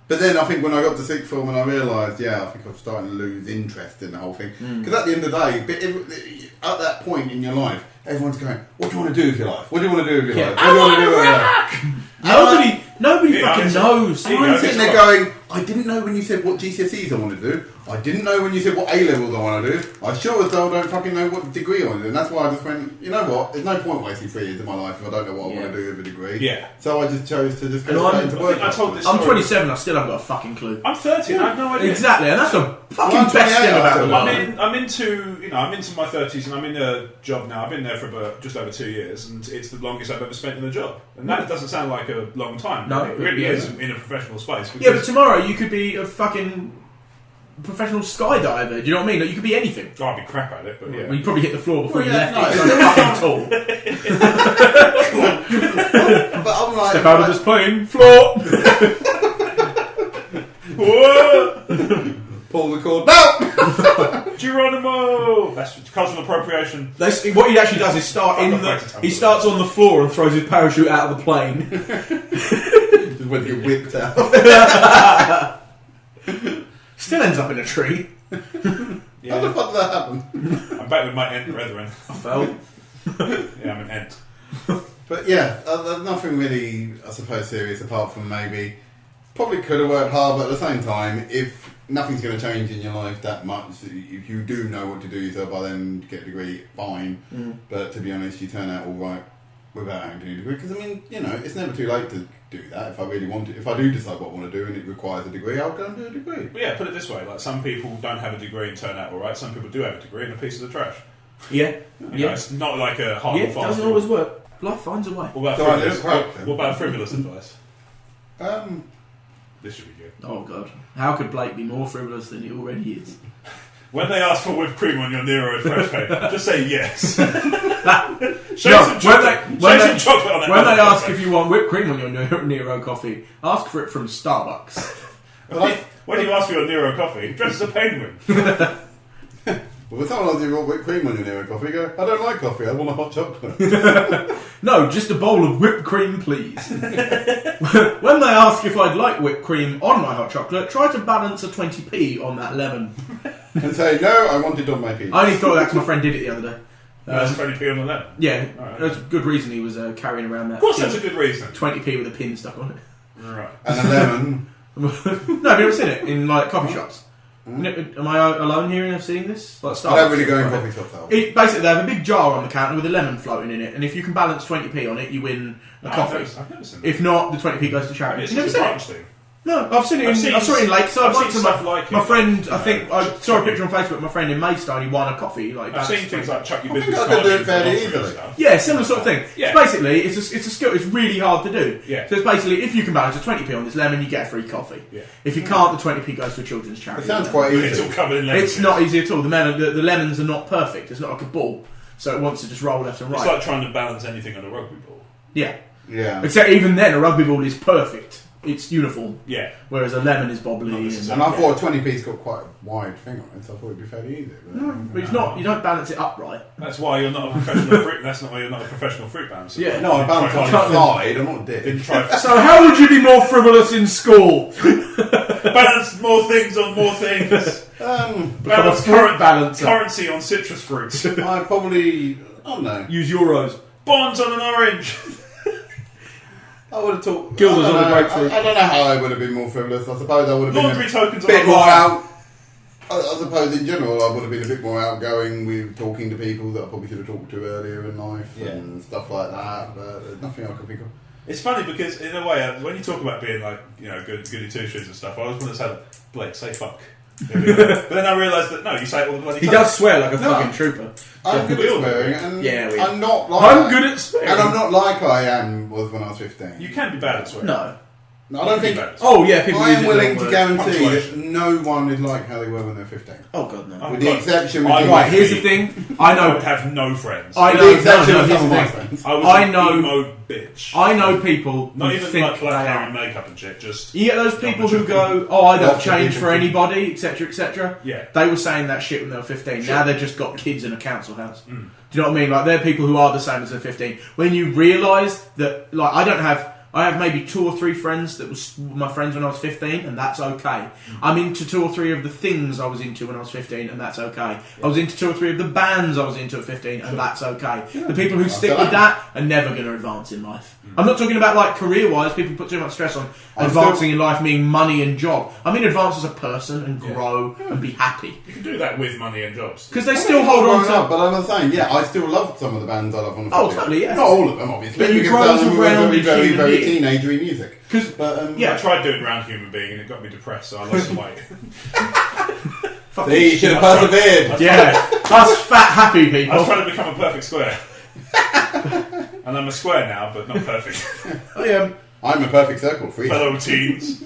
[SPEAKER 3] But then I think when I got to sixth form and I realised, I think I was starting to lose interest in the whole thing. Because at the end of the day, at that point in your life, everyone's going, "What do you want to do with your life? What do you want to do with your life? What do you want to do with your life?"
[SPEAKER 2] Nobody fucking knows.
[SPEAKER 3] And I'm sitting there going, I didn't know when you said what GCSEs I want to do. I didn't know when you said what A-levels I want to do. I sure as hell don't fucking know what degree I want to do. And that's why I just went, you know what? There's no point wasting 3 years of my life if I don't know what I want to do with a degree.
[SPEAKER 1] Yeah.
[SPEAKER 3] So I just chose to just go straight into work.
[SPEAKER 2] I'm 27, I still haven't got a fucking clue.
[SPEAKER 1] I'm 30 and I have no idea.
[SPEAKER 2] Exactly, and that's the fucking best thing about the world.
[SPEAKER 1] I'm into my 30s and I'm in a job now. I've been there for just over 2 years and it's the longest I've ever spent in a job. And that doesn't sound like a long time.
[SPEAKER 2] No,
[SPEAKER 1] it really is in a professional space.
[SPEAKER 2] Yeah, but tomorrow you could be a fucking professional skydiver. Do you know what I mean? Like, you could be anything.
[SPEAKER 1] Oh, I'd be crap at it, but yeah.
[SPEAKER 2] Well, you'd probably hit the floor before you left.
[SPEAKER 3] No,
[SPEAKER 2] It's so fucking tall.
[SPEAKER 3] But I'm like,
[SPEAKER 2] Step out of this plane, floor.
[SPEAKER 1] Whoa!
[SPEAKER 3] Pull the cord. No!
[SPEAKER 1] Geronimo! That's cultural appropriation.
[SPEAKER 2] What he actually does is he starts on the floor and throws his parachute out of the plane.
[SPEAKER 3] Just when you whipped out.
[SPEAKER 2] Still ends up in a tree.
[SPEAKER 1] Yeah.
[SPEAKER 3] How the fuck did that happen?
[SPEAKER 1] I'm back with my Ent brethren.
[SPEAKER 2] I fell.
[SPEAKER 1] Yeah, I'm an Ent.
[SPEAKER 3] But yeah, nothing really, I suppose, serious apart from maybe probably could have worked hard, but at the same time, if nothing's going to change in your life that much, if you do know what to do yourself by then get a degree, fine. But to be honest, you turn out all right without having to do a degree. Because I mean, it's never too late to do that. If I really want to, if I do decide what I want to do and it requires a degree, I'll go and do a degree.
[SPEAKER 1] But yeah, put it this way: like some people don't have a degree and turn out all right. Some people do have a degree and a piece of the trash.
[SPEAKER 2] Yeah,
[SPEAKER 1] It's not like a hard and
[SPEAKER 2] it
[SPEAKER 1] fast.
[SPEAKER 2] doesn't always work. Life finds a way.
[SPEAKER 1] What about frivolous advice? This should be good.
[SPEAKER 2] Oh god, how could Blake be more frivolous than he already is?
[SPEAKER 1] When they ask for whipped cream on your Nero fresh cake, just say yes. Show some chocolate on that.
[SPEAKER 2] When they ask if you want whipped cream on your Nero coffee, ask for it from Starbucks.
[SPEAKER 1] When you ask for your Nero coffee, dress as a penguin.
[SPEAKER 3] Well, if someone asks you want whipped cream on your Nero coffee, you go, I don't like coffee, I want a hot chocolate.
[SPEAKER 2] No, just a bowl of whipped cream, please. When they ask if I'd like whipped cream on my hot chocolate, try to balance a 20p on that lemon.
[SPEAKER 3] And say, no, I want it on my pizza.
[SPEAKER 2] I only thought that because my friend did it the other day.
[SPEAKER 1] That's 20p on the lemon?
[SPEAKER 2] Yeah,
[SPEAKER 1] right.
[SPEAKER 2] That's a good reason he was carrying around that.
[SPEAKER 1] Of course that's a good reason.
[SPEAKER 2] 20p with a pin stuck on it.
[SPEAKER 1] Right.
[SPEAKER 3] And a lemon.
[SPEAKER 2] No, have you ever seen it in like coffee shops? Am I alone here in seeing this? Like
[SPEAKER 3] I don't really go in coffee shops though.
[SPEAKER 2] Basically, they have a big jar on the counter with a lemon floating in it, and if you can balance 20p on it, you win a coffee.
[SPEAKER 1] I've never seen that.
[SPEAKER 2] If not, the 20p goes to charity.
[SPEAKER 1] It's
[SPEAKER 2] You never
[SPEAKER 1] just a
[SPEAKER 2] seen it?
[SPEAKER 1] branch thing.
[SPEAKER 2] No, I've seen it. I saw it in Lakeside.
[SPEAKER 1] I've seen stuff like
[SPEAKER 2] my
[SPEAKER 1] it.
[SPEAKER 2] friend, I think I saw a picture on Facebook. My friend in Maidstone, he won a coffee. Like
[SPEAKER 1] I've seen things like chuck your
[SPEAKER 3] I think
[SPEAKER 1] business
[SPEAKER 3] I could
[SPEAKER 1] card
[SPEAKER 3] do
[SPEAKER 1] in
[SPEAKER 3] it fairly
[SPEAKER 1] for
[SPEAKER 3] easily.
[SPEAKER 1] stuff.
[SPEAKER 2] yeah, similar sort of thing.
[SPEAKER 1] Yeah.
[SPEAKER 2] So basically, it's a skill. It's really hard to do.
[SPEAKER 1] Yeah.
[SPEAKER 2] So it's basically, if you can balance a 20p on this lemon, you get a free coffee.
[SPEAKER 1] Yeah.
[SPEAKER 2] If you can't, the 20p goes to a children's charity.
[SPEAKER 3] It sounds quite
[SPEAKER 1] It's all
[SPEAKER 3] easy.
[SPEAKER 1] covered in lemon
[SPEAKER 2] It's
[SPEAKER 1] juice.
[SPEAKER 2] not easy at all. The lemons are not perfect. It's not like a ball, so it wants to just roll left and right.
[SPEAKER 1] It's like trying to balance anything on a rugby ball.
[SPEAKER 2] Yeah.
[SPEAKER 3] Yeah.
[SPEAKER 2] Except even then, a rugby ball is perfect. It's uniform,
[SPEAKER 1] Yeah.
[SPEAKER 2] whereas a lemon is bobbly.
[SPEAKER 1] Not
[SPEAKER 2] And,
[SPEAKER 1] necessarily.
[SPEAKER 3] And I thought a 20p's got quite a wide thing on it, so I thought it'd be fairly easy.
[SPEAKER 2] but it's not. You don't balance it upright.
[SPEAKER 1] That's why you're not a professional fruit. That's not why you're not a professional fruit bouncer.
[SPEAKER 2] Yeah.
[SPEAKER 3] No, I balance on the side, I'm not a dick.
[SPEAKER 1] Didn't try
[SPEAKER 2] So how would you be more frivolous in school?
[SPEAKER 1] balance more things on more things.
[SPEAKER 2] Become a
[SPEAKER 1] Balance
[SPEAKER 2] fruit balancer.
[SPEAKER 1] currency on citrus fruits.
[SPEAKER 3] I probably, I don't know.
[SPEAKER 2] Use euros.
[SPEAKER 1] Bonds on an orange.
[SPEAKER 3] I would have talked.
[SPEAKER 2] Gilda's
[SPEAKER 3] I don't
[SPEAKER 2] on the
[SPEAKER 3] know.
[SPEAKER 2] grapefruit.
[SPEAKER 3] I don't know how I would have been more frivolous. I suppose I would have been
[SPEAKER 1] Laundry tokens
[SPEAKER 3] a bit
[SPEAKER 1] on
[SPEAKER 3] more
[SPEAKER 1] a
[SPEAKER 3] out. I suppose in general I would have been a bit more outgoing with talking to people that I probably should have talked to earlier in life and stuff like that. But there's nothing I can think of.
[SPEAKER 1] It's funny because in a way, when you talk about being like, you know, goody two shoes and stuff, I always want to say, Blake, say fuck. But then I realised that no, you say it all the bloody
[SPEAKER 2] He
[SPEAKER 1] time.
[SPEAKER 2] does swear like a
[SPEAKER 3] No.
[SPEAKER 2] fucking trooper.
[SPEAKER 3] I'm good
[SPEAKER 1] we
[SPEAKER 3] at
[SPEAKER 1] all do.
[SPEAKER 3] swearing, and
[SPEAKER 2] Yeah, we-
[SPEAKER 3] I'm not like
[SPEAKER 2] I'm good at swearing.
[SPEAKER 3] and I'm not like I was when I was 15.
[SPEAKER 1] You can be bad at swearing.
[SPEAKER 2] No.
[SPEAKER 3] No, I don't think.
[SPEAKER 2] Oh yeah, people
[SPEAKER 3] I
[SPEAKER 2] use
[SPEAKER 3] am
[SPEAKER 2] it
[SPEAKER 3] willing
[SPEAKER 2] wrong
[SPEAKER 3] to
[SPEAKER 2] word.
[SPEAKER 3] guarantee that
[SPEAKER 1] Punctuation.
[SPEAKER 3] no one is like how they were when they're 15.
[SPEAKER 2] Oh god no.
[SPEAKER 1] Oh,
[SPEAKER 3] With the
[SPEAKER 1] God.
[SPEAKER 3] exception,
[SPEAKER 1] I-
[SPEAKER 3] of
[SPEAKER 2] Right, here's the thing. I
[SPEAKER 1] I
[SPEAKER 2] know.
[SPEAKER 1] would have no friends.
[SPEAKER 2] I
[SPEAKER 3] with
[SPEAKER 2] know.
[SPEAKER 3] the exception
[SPEAKER 2] no,
[SPEAKER 3] of
[SPEAKER 2] here's
[SPEAKER 3] some
[SPEAKER 2] the
[SPEAKER 3] of my
[SPEAKER 2] thing.
[SPEAKER 3] friends.
[SPEAKER 1] I was
[SPEAKER 2] I
[SPEAKER 1] an
[SPEAKER 2] know-
[SPEAKER 1] emo bitch.
[SPEAKER 2] I know people
[SPEAKER 1] Not
[SPEAKER 2] who
[SPEAKER 1] even
[SPEAKER 2] think
[SPEAKER 1] like
[SPEAKER 2] they
[SPEAKER 1] hair
[SPEAKER 2] are.
[SPEAKER 1] and makeup and shit. Just
[SPEAKER 2] You get those people who go, "Oh, I don't
[SPEAKER 3] Lots of
[SPEAKER 2] change
[SPEAKER 3] people
[SPEAKER 2] for
[SPEAKER 3] do.
[SPEAKER 2] anybody," etc., etc.
[SPEAKER 1] Yeah.
[SPEAKER 2] They were saying that shit when they were 15.
[SPEAKER 1] Sure.
[SPEAKER 2] Now they've just got kids in a council house. Do you know what I mean? Like they're people who are the same as they're 15. When you realise that, like, I have maybe 2 or 3 friends that was my friends when I was 15, and that's okay. I'm into 2 or 3 of the things I was into when I was 15, and that's okay. I was into 2 or 3 of the bands I was into at 15, and that's okay. The people who stick with that are never going to advance in life. I'm not talking about like career-wise. People put too much stress on advancing in life, meaning money and job. I mean advance as a person and grow and be happy.
[SPEAKER 1] You can do that with money and jobs.
[SPEAKER 2] Because they still hold on to.
[SPEAKER 3] But I'm saying, yeah, I still love some of the bands I love on the
[SPEAKER 2] Oh,
[SPEAKER 3] video.
[SPEAKER 2] totally, yeah.
[SPEAKER 3] Not all of them, obviously.
[SPEAKER 2] But you
[SPEAKER 3] because
[SPEAKER 2] grow
[SPEAKER 3] some
[SPEAKER 2] as
[SPEAKER 3] of
[SPEAKER 2] a
[SPEAKER 3] them were very,
[SPEAKER 2] rounded
[SPEAKER 3] very,
[SPEAKER 2] human
[SPEAKER 3] very
[SPEAKER 2] being.
[SPEAKER 3] teenagery music.
[SPEAKER 2] 'Cause-
[SPEAKER 3] But
[SPEAKER 2] yeah.
[SPEAKER 1] I tried doing round human being and it got me depressed, so I lost some weight.
[SPEAKER 3] See, you should have persevered.
[SPEAKER 2] Yeah, us fat happy
[SPEAKER 1] I was
[SPEAKER 2] people.
[SPEAKER 1] trying to become a perfect square. And I'm a square now, but not perfect.
[SPEAKER 3] I'm a perfect circle for you.
[SPEAKER 1] Fellow teens.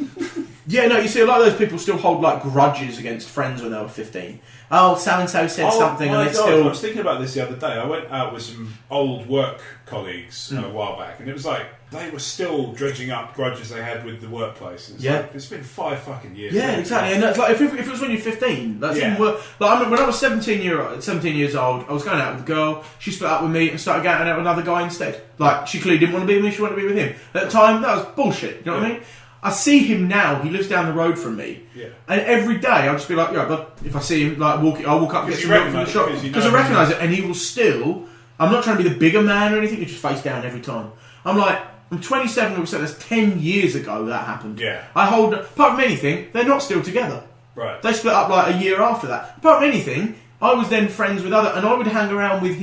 [SPEAKER 2] Yeah, no, you see, a lot of those people still hold like grudges against friends when they were 15. Oh, so and so said something,
[SPEAKER 1] my
[SPEAKER 2] and it's
[SPEAKER 1] God,
[SPEAKER 2] still.
[SPEAKER 1] I was thinking about this the other day. I went out with some old work colleagues a while back, and it was like they were still dredging up grudges they had with the workplace. And it's like, it's been 5 fucking years.
[SPEAKER 2] Yeah, exactly, and that's like if it was when you're 15, that's even worse. Like I remember when I was 17 years old, I was going out with a girl. She split up with me and started going out with another guy instead. Like she clearly didn't want to be with me; she wanted to be with him. At the time, that was bullshit. You know what I mean? I see him now. He lives down the road from me, and every day I'll just be like, "Yeah," but if I see him, like I'll walk up and get some milk from the shop because I recognise it, and he will still. I'm not trying to be the bigger man or anything. He's just face down every time. I'm like, I'm 27. That's 10 years ago that happened.
[SPEAKER 1] Yeah.
[SPEAKER 2] I hold. Apart from anything, they're not still together.
[SPEAKER 1] Right.
[SPEAKER 2] They split up like a year after that. Apart from anything, I was then friends with and I would hang around with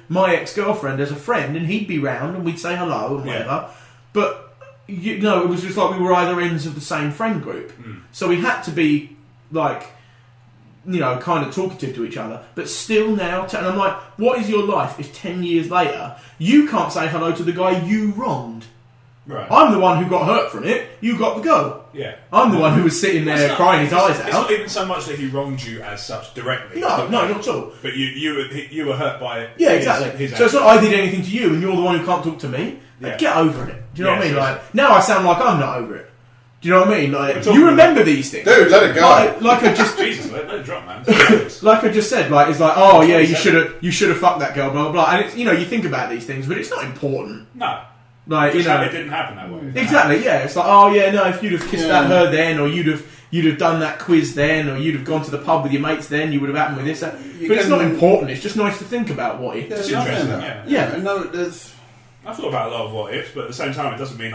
[SPEAKER 2] my ex-girlfriend as a friend, and he'd be round and we'd say hello and whatever. But it was just like we were either ends of the same friend group, so we had to be like, kind of talkative to each other. But still now, and I'm like, what is your life if 10 years later you can't say hello to the guy you wronged?
[SPEAKER 1] Right.
[SPEAKER 2] I'm the one who got hurt from it. You got the go.
[SPEAKER 1] Yeah.
[SPEAKER 2] I'm the one who was sitting there crying his eyes out.
[SPEAKER 1] It's not even so much that he wronged you as such directly.
[SPEAKER 2] No, not at all.
[SPEAKER 1] But you were hurt by it.
[SPEAKER 2] Yeah, exactly. So it's not I did anything to you and you're the one who can't talk to me. Like, get over it. Do you know what I mean? Like now I sound like I'm not over it. Do you know what I mean? Like you remember these things,
[SPEAKER 3] dude. Let it go.
[SPEAKER 2] Like I just
[SPEAKER 1] Jesus, let it drop, man.
[SPEAKER 2] like I just said, like it's like, oh yeah, you should have fucked that girl, blah blah blah. And it's you think about these things, but it's not important.
[SPEAKER 1] No.
[SPEAKER 2] Like
[SPEAKER 1] it didn't happen that way.
[SPEAKER 2] Exactly. Yeah. It's like, oh yeah, no. If you'd have kissed her then, or you'd have done that quiz then, or you'd have gone to the pub with your mates then, you would have happened with this. But it's not important. It's just nice to think about what if.
[SPEAKER 1] It's interesting.
[SPEAKER 3] Yeah.
[SPEAKER 1] No,
[SPEAKER 3] there's.
[SPEAKER 1] I've thought about a lot of what ifs, but at the same time, it doesn't mean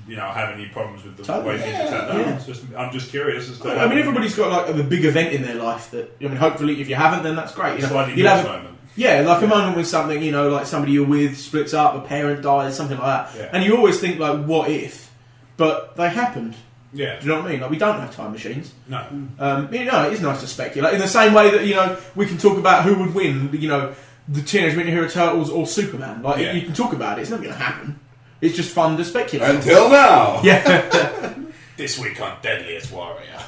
[SPEAKER 1] have any problems with the
[SPEAKER 2] Totally.
[SPEAKER 1] way things are turned out. I'm just curious as to.
[SPEAKER 2] I mean, everybody's got like a big event in their life that hopefully, if you haven't, then that's great.
[SPEAKER 1] Sliding
[SPEAKER 2] You'll have
[SPEAKER 1] moment.
[SPEAKER 2] a moment when something, like somebody you're with splits up, a parent dies, something like that, and you always think like, what if? But they happened.
[SPEAKER 1] Yeah.
[SPEAKER 2] Do you know what I mean? Like, we don't have time machines.
[SPEAKER 1] No.
[SPEAKER 2] It is nice to speculate in the same way that we can talk about who would win. The Teenage Mutant Ninja Turtles or Superman. Like you can talk about it. It's not going to happen. It's just fun to speculate.
[SPEAKER 3] Until now.
[SPEAKER 2] Yeah.
[SPEAKER 1] This week on Deadliest Warrior.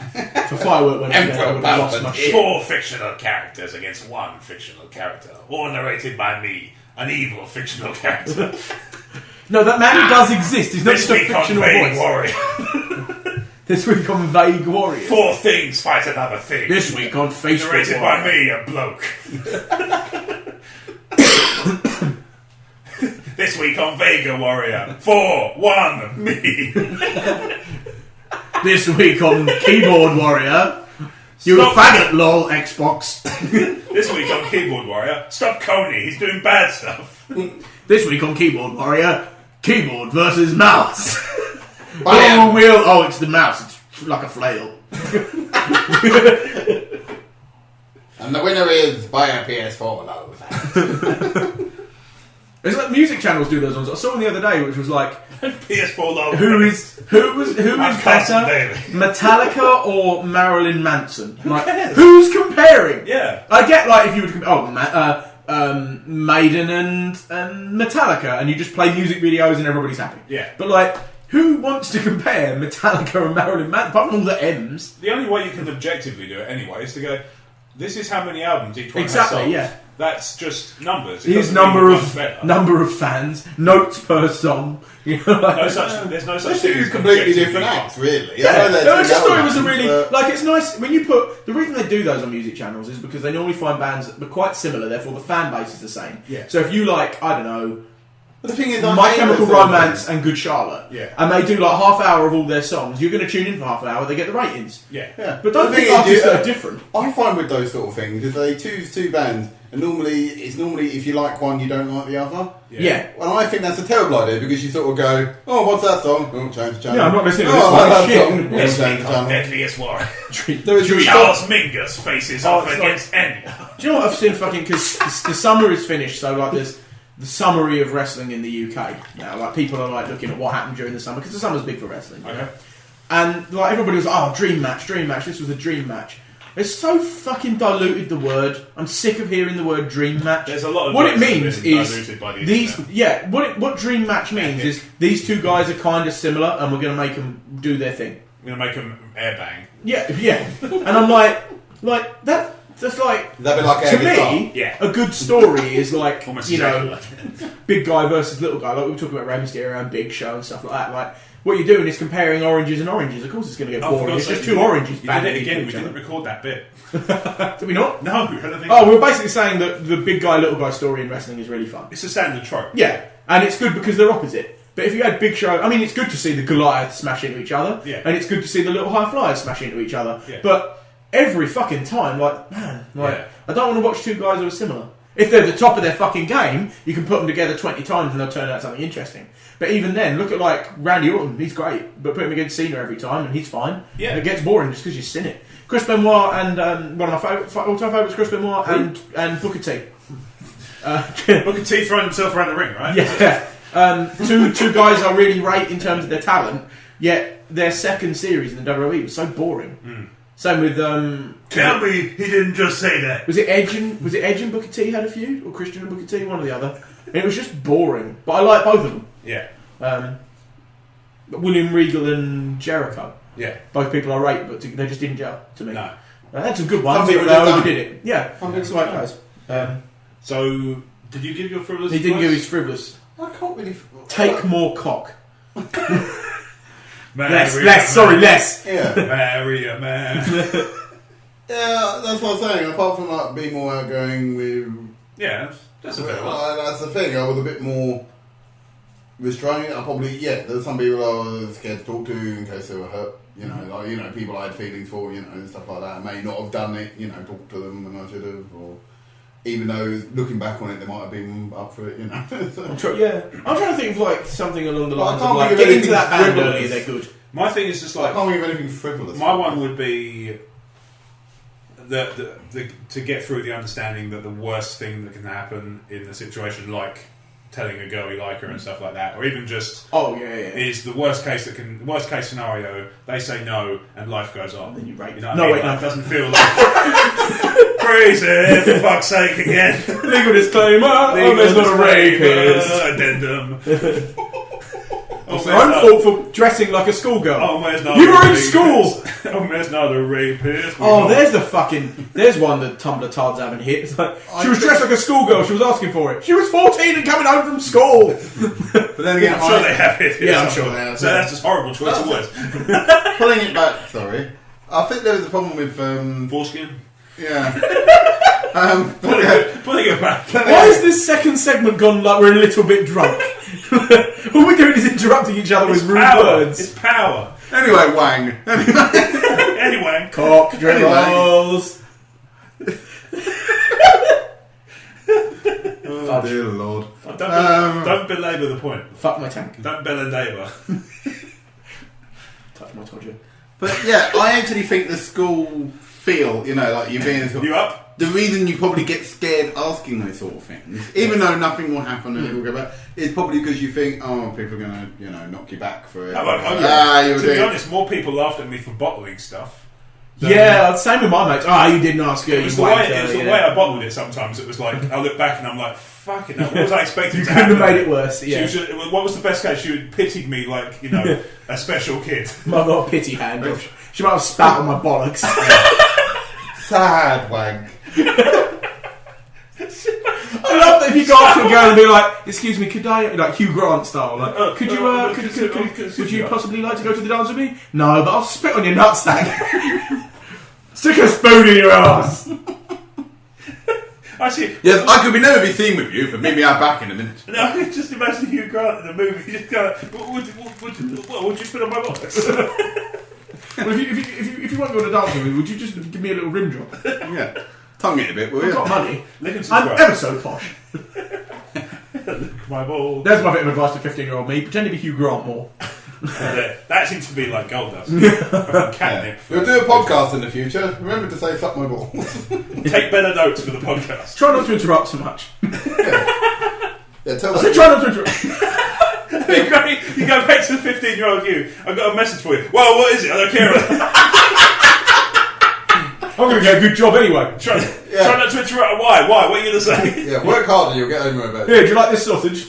[SPEAKER 2] For firework when I would have lost my shit.
[SPEAKER 1] 4 fictional characters against 1 fictional character, all narrated by me, an evil fictional character.
[SPEAKER 2] No, that man does exist. He's not
[SPEAKER 1] This
[SPEAKER 2] just a
[SPEAKER 1] week on
[SPEAKER 2] fictional
[SPEAKER 1] Vague
[SPEAKER 2] voice.
[SPEAKER 1] Warrior.
[SPEAKER 2] This week on Vague Warriors.
[SPEAKER 1] 4 things fight another thing.
[SPEAKER 2] This week on Facebook
[SPEAKER 1] narrated by me, a bloke. This week on Vega Warrior. 4, 1, me.
[SPEAKER 2] This week on Keyboard Warrior. You
[SPEAKER 1] Stop.
[SPEAKER 2] faggot, lol, Xbox.
[SPEAKER 1] This week on Keyboard Warrior. Stop Coney, he's doing bad stuff.
[SPEAKER 2] This week on Keyboard Warrior. Keyboard versus mouse.
[SPEAKER 3] Bam.
[SPEAKER 2] Wheel. Oh, it's the mouse. It's like a flail.
[SPEAKER 3] And the winner is buy a PS4 low.
[SPEAKER 2] It's like music channels do those ones. I saw one the other day, which was like,
[SPEAKER 1] PS4 logo.
[SPEAKER 2] who is
[SPEAKER 1] Carson
[SPEAKER 2] better,
[SPEAKER 1] Daly.
[SPEAKER 2] Metallica or Marilyn Manson? Like, who's comparing?
[SPEAKER 1] Yeah.
[SPEAKER 2] I get like if you would Maiden and Metallica, and you just play music videos and everybody's happy.
[SPEAKER 1] Yeah.
[SPEAKER 2] But like, who wants to compare Metallica and Marilyn Manson? Apart from all the M's.
[SPEAKER 1] The only way you can objectively do it anyway is to go, this is how many albums each one
[SPEAKER 2] Exactly,
[SPEAKER 1] has sold.
[SPEAKER 2] yeah.
[SPEAKER 1] That's just numbers. It
[SPEAKER 2] Here's
[SPEAKER 1] doesn't mean one's better.
[SPEAKER 2] number of fans, notes per song.
[SPEAKER 1] There's no such
[SPEAKER 3] They're
[SPEAKER 1] thing as
[SPEAKER 3] two completely
[SPEAKER 1] objectively
[SPEAKER 3] different
[SPEAKER 1] fun.
[SPEAKER 3] acts, really.
[SPEAKER 2] Yeah,
[SPEAKER 3] I know they're
[SPEAKER 2] no, I
[SPEAKER 3] two
[SPEAKER 2] just thought it was a
[SPEAKER 3] albums,
[SPEAKER 2] really
[SPEAKER 3] but-
[SPEAKER 2] like it's nice when you put the reason they do those on music channels is because they normally find bands that are quite similar, therefore the fan base is the same.
[SPEAKER 1] Yeah.
[SPEAKER 2] So if you like, I don't know,
[SPEAKER 3] But the thing is,
[SPEAKER 2] My Chemical Romance and Good Charlotte,
[SPEAKER 1] Yeah.
[SPEAKER 2] and they do like half hour of all their songs, you're going to tune in for half an hour, they get the ratings.
[SPEAKER 1] Yeah.
[SPEAKER 3] Yeah.
[SPEAKER 2] But don't
[SPEAKER 3] The
[SPEAKER 2] think
[SPEAKER 3] thing is,
[SPEAKER 2] artists that are different.
[SPEAKER 3] I find with those sort of things, if they choose 2 bands, and normally if you like one, you don't like the other.
[SPEAKER 2] Yeah.
[SPEAKER 3] Well, I think that's a terrible idea because you sort of go, oh, what's that song? Oh, change the channel.
[SPEAKER 2] Yeah, I'm not listening to
[SPEAKER 3] oh,
[SPEAKER 2] this
[SPEAKER 3] I
[SPEAKER 2] one.
[SPEAKER 3] like that
[SPEAKER 2] Shit.
[SPEAKER 3] song. Oh,
[SPEAKER 1] This
[SPEAKER 3] change
[SPEAKER 1] week
[SPEAKER 3] the
[SPEAKER 1] on
[SPEAKER 3] channel.
[SPEAKER 1] Deadliest Warrior.
[SPEAKER 3] There is a
[SPEAKER 1] Charles Mingus faces off
[SPEAKER 2] it's
[SPEAKER 1] against Enya.
[SPEAKER 2] Do you know what I've seen fucking, because the summer is finished, so like there's the summary of wrestling in the UK now, like people are like looking at what happened during the summer, because the summer's big for wrestling.
[SPEAKER 1] Okay.
[SPEAKER 2] And like everybody was, oh, dream match, this was a dream match. It's so fucking diluted the word. I'm sick of hearing the word dream match.
[SPEAKER 1] There's a lot of
[SPEAKER 2] what it
[SPEAKER 1] words that have
[SPEAKER 2] means
[SPEAKER 1] been
[SPEAKER 2] is
[SPEAKER 1] diluted by the
[SPEAKER 2] these.
[SPEAKER 1] internet.
[SPEAKER 2] Yeah, what dream match means
[SPEAKER 1] Epic.
[SPEAKER 2] is these 2 guys are kind of similar, and we're going to make them do their thing.
[SPEAKER 1] I'm going to make them airbang.
[SPEAKER 2] Yeah. And I'm like that. That's like
[SPEAKER 3] That'd be like
[SPEAKER 2] to
[SPEAKER 3] every song.
[SPEAKER 2] me,
[SPEAKER 1] Yeah.
[SPEAKER 2] a good story is like
[SPEAKER 1] Almost
[SPEAKER 2] big guy versus little guy. Like we were talking about Rey Mysterio and Big Show and stuff like that. Like what you're doing is comparing oranges and oranges. Of course, it's going to get boring. It's just 2 oranges.
[SPEAKER 1] You did
[SPEAKER 2] banging
[SPEAKER 1] it again.
[SPEAKER 2] into
[SPEAKER 1] We
[SPEAKER 2] each other.
[SPEAKER 1] didn't record that bit.
[SPEAKER 2] Did we not?
[SPEAKER 1] No, I don't think
[SPEAKER 2] Oh,
[SPEAKER 1] so.
[SPEAKER 2] we were basically saying that the big guy, little guy story in wrestling is really fun.
[SPEAKER 1] It's a standard trope.
[SPEAKER 2] Yeah, and it's good because they're opposite. But if you had Big Show, I mean, it's good to see the Goliaths smash into each other,
[SPEAKER 1] Yeah.
[SPEAKER 2] and it's good to see the little high flyers smash into each other.
[SPEAKER 1] Yeah.
[SPEAKER 2] But every fucking time,
[SPEAKER 1] Yeah.
[SPEAKER 2] I don't want to watch 2 guys who are similar. If they're the top of their fucking game, you can put them together 20 times and they'll turn out something interesting. But even then, look at like Randy Orton, he's great, but put him against Cena every time and he's fine.
[SPEAKER 1] Yeah.
[SPEAKER 2] It gets boring just because you've seen it. Chris Benoit and one of my all-time favourites, Chris Benoit and Booker T.
[SPEAKER 1] Booker T throwing himself around the ring, right?
[SPEAKER 2] Yeah. Two guys I really rate in terms of their talent, yet their second series in the WWE was so boring. Same with
[SPEAKER 1] Tell me he didn't just say that.
[SPEAKER 2] was it Edge and Booker T had a feud, or Christian and Booker T, one or the other, and it was just boring. But I like both of them.
[SPEAKER 1] Yeah.
[SPEAKER 2] William Regal and Jericho,
[SPEAKER 1] Yeah.
[SPEAKER 2] both people I rate, but they just didn't gel to me.
[SPEAKER 1] No.
[SPEAKER 2] They had some good ones,
[SPEAKER 3] Some
[SPEAKER 2] but
[SPEAKER 3] people
[SPEAKER 2] they
[SPEAKER 3] just don't.
[SPEAKER 2] overdid it. Yeah,
[SPEAKER 3] Some
[SPEAKER 2] that's the
[SPEAKER 3] people
[SPEAKER 2] way it goes.
[SPEAKER 1] So, did you give your frivolous
[SPEAKER 2] He didn't
[SPEAKER 1] advice?
[SPEAKER 2] give his frivolous.
[SPEAKER 3] I can't really...
[SPEAKER 2] Take more cock.
[SPEAKER 1] Less.
[SPEAKER 2] Less.
[SPEAKER 3] Yeah.
[SPEAKER 1] Marry a man.
[SPEAKER 3] Yeah, that's what I'm saying. Apart from like being more outgoing with...
[SPEAKER 1] Yeah, that's a fair one.
[SPEAKER 3] That's the thing. I was a bit more restrained. I probably... Yeah, there's some people I was scared to talk to in case they were hurt. People I had feelings for, and stuff like that. I may not have done it, talk to them when I should have, or even though looking back on it, they might have been up for it, you know.
[SPEAKER 4] I'm trying to think of like something along the lines
[SPEAKER 3] I
[SPEAKER 4] of
[SPEAKER 3] can't
[SPEAKER 4] like
[SPEAKER 3] think of
[SPEAKER 4] get into that band
[SPEAKER 3] anything
[SPEAKER 4] early,
[SPEAKER 3] frivolous.
[SPEAKER 4] they're good.
[SPEAKER 1] My thing is just
[SPEAKER 3] I
[SPEAKER 1] like
[SPEAKER 3] can't think of anything frivolous.
[SPEAKER 1] my one would be the to get through the understanding that the worst thing that can happen in a situation like telling a girl you like her and stuff like that, or even just is the worst case scenario. They say no and life goes on.
[SPEAKER 4] And then you rape.
[SPEAKER 1] You know what I mean? Like, it doesn't feel like crazy for fuck's sake again.
[SPEAKER 4] Legal disclaimer. Omer's not a rapist.
[SPEAKER 1] Addendum.
[SPEAKER 4] I'm fault for dressing like a schoolgirl.
[SPEAKER 1] Omer's not
[SPEAKER 4] You
[SPEAKER 1] a
[SPEAKER 4] were in
[SPEAKER 1] rapist.
[SPEAKER 4] school.
[SPEAKER 1] Omer's not a rapist.
[SPEAKER 4] Oh, there's one that Tumblr Tards haven't hit. It's like, she was dressed like a schoolgirl. She was asking for it. She was 14 and coming home from school.
[SPEAKER 3] But then again,
[SPEAKER 1] I'm sure they have it.
[SPEAKER 4] Yeah, I'm sure they have.
[SPEAKER 1] So that's just horrible choice of words.
[SPEAKER 3] pulling it back, sorry. I think there was a problem with
[SPEAKER 1] Foreskin.
[SPEAKER 3] yeah.
[SPEAKER 1] Pulling it back.
[SPEAKER 4] Why is this second segment gone like we're a little bit drunk? All we're doing is interrupting each other with rude
[SPEAKER 1] Power.
[SPEAKER 4] words.
[SPEAKER 1] It's power.
[SPEAKER 3] Anyway, Wang.
[SPEAKER 1] Anyway.
[SPEAKER 4] Cock dribbles.
[SPEAKER 3] Oh dear Lord.
[SPEAKER 1] Don't belabour the point.
[SPEAKER 4] Fuck my tank.
[SPEAKER 1] Don't belabour.
[SPEAKER 4] Touch my todger.
[SPEAKER 3] But yeah, I actually think the school feel, you know, like you're being
[SPEAKER 1] You up?
[SPEAKER 3] the reason you probably get scared asking those sort of things, even though nothing will happen and it will go back, is probably because you think, oh, people are going to, you know, knock you back for it.
[SPEAKER 1] To be honest, more people laughed at me for bottling stuff.
[SPEAKER 4] Yeah, same with my mates. You didn't ask her.
[SPEAKER 1] It was the way I bottled it sometimes. It was like, I look back and I'm like, fucking hell, what was I expecting
[SPEAKER 4] You
[SPEAKER 1] to
[SPEAKER 4] couldn't
[SPEAKER 1] happen?
[SPEAKER 4] have made it worse. Yeah.
[SPEAKER 1] What was the best case? She would pitied me like, you know, a special kid.
[SPEAKER 4] I've got a pity hand. She might have spat on my bollocks.
[SPEAKER 3] Sad Wang.
[SPEAKER 4] I love that if you go up to a girl and be like, "Excuse me, could I?" Like Hugh Grant style, like, "Could you? Would you possibly like to go to the dance with me?" No, but I'll spit on your nutsack. Stick a spoon in your ass.
[SPEAKER 1] Actually,
[SPEAKER 3] Yes, I could never be seen with you, but meet me out back in a minute.
[SPEAKER 1] no, I can just imagine Hugh Grant in the movie. Just go, what would you put on my box?
[SPEAKER 4] Well, if you want to go to the dance with me, would you just give me a little rim drop?
[SPEAKER 3] Yeah. Tongue it a bit, will
[SPEAKER 4] I've
[SPEAKER 3] you?
[SPEAKER 4] got money.
[SPEAKER 1] Lick and
[SPEAKER 4] I'm
[SPEAKER 1] subscribe.
[SPEAKER 4] ever so posh.
[SPEAKER 1] My ball.
[SPEAKER 4] There's my bit of advice to 15-year-old me. Pretend to be Hugh Grant more.
[SPEAKER 1] That seems to be like gold dust. Catnip.
[SPEAKER 3] We'll do a podcast in the future. Remember to say "suck my balls."
[SPEAKER 1] Take better notes for the podcast.
[SPEAKER 4] Try not to interrupt so much.
[SPEAKER 3] Yeah, tell
[SPEAKER 4] I said
[SPEAKER 3] us.
[SPEAKER 4] try not to interrupt.
[SPEAKER 1] You go back to the 15-year-old you. I've got a message for you. Well, what is it? I don't care.
[SPEAKER 4] I'm going to get a good job anyway.
[SPEAKER 1] Try not to interrupt. Why? What are you going to say?
[SPEAKER 3] Yeah, work harder, you'll get Omer about it.
[SPEAKER 4] Here, do you like this sausage?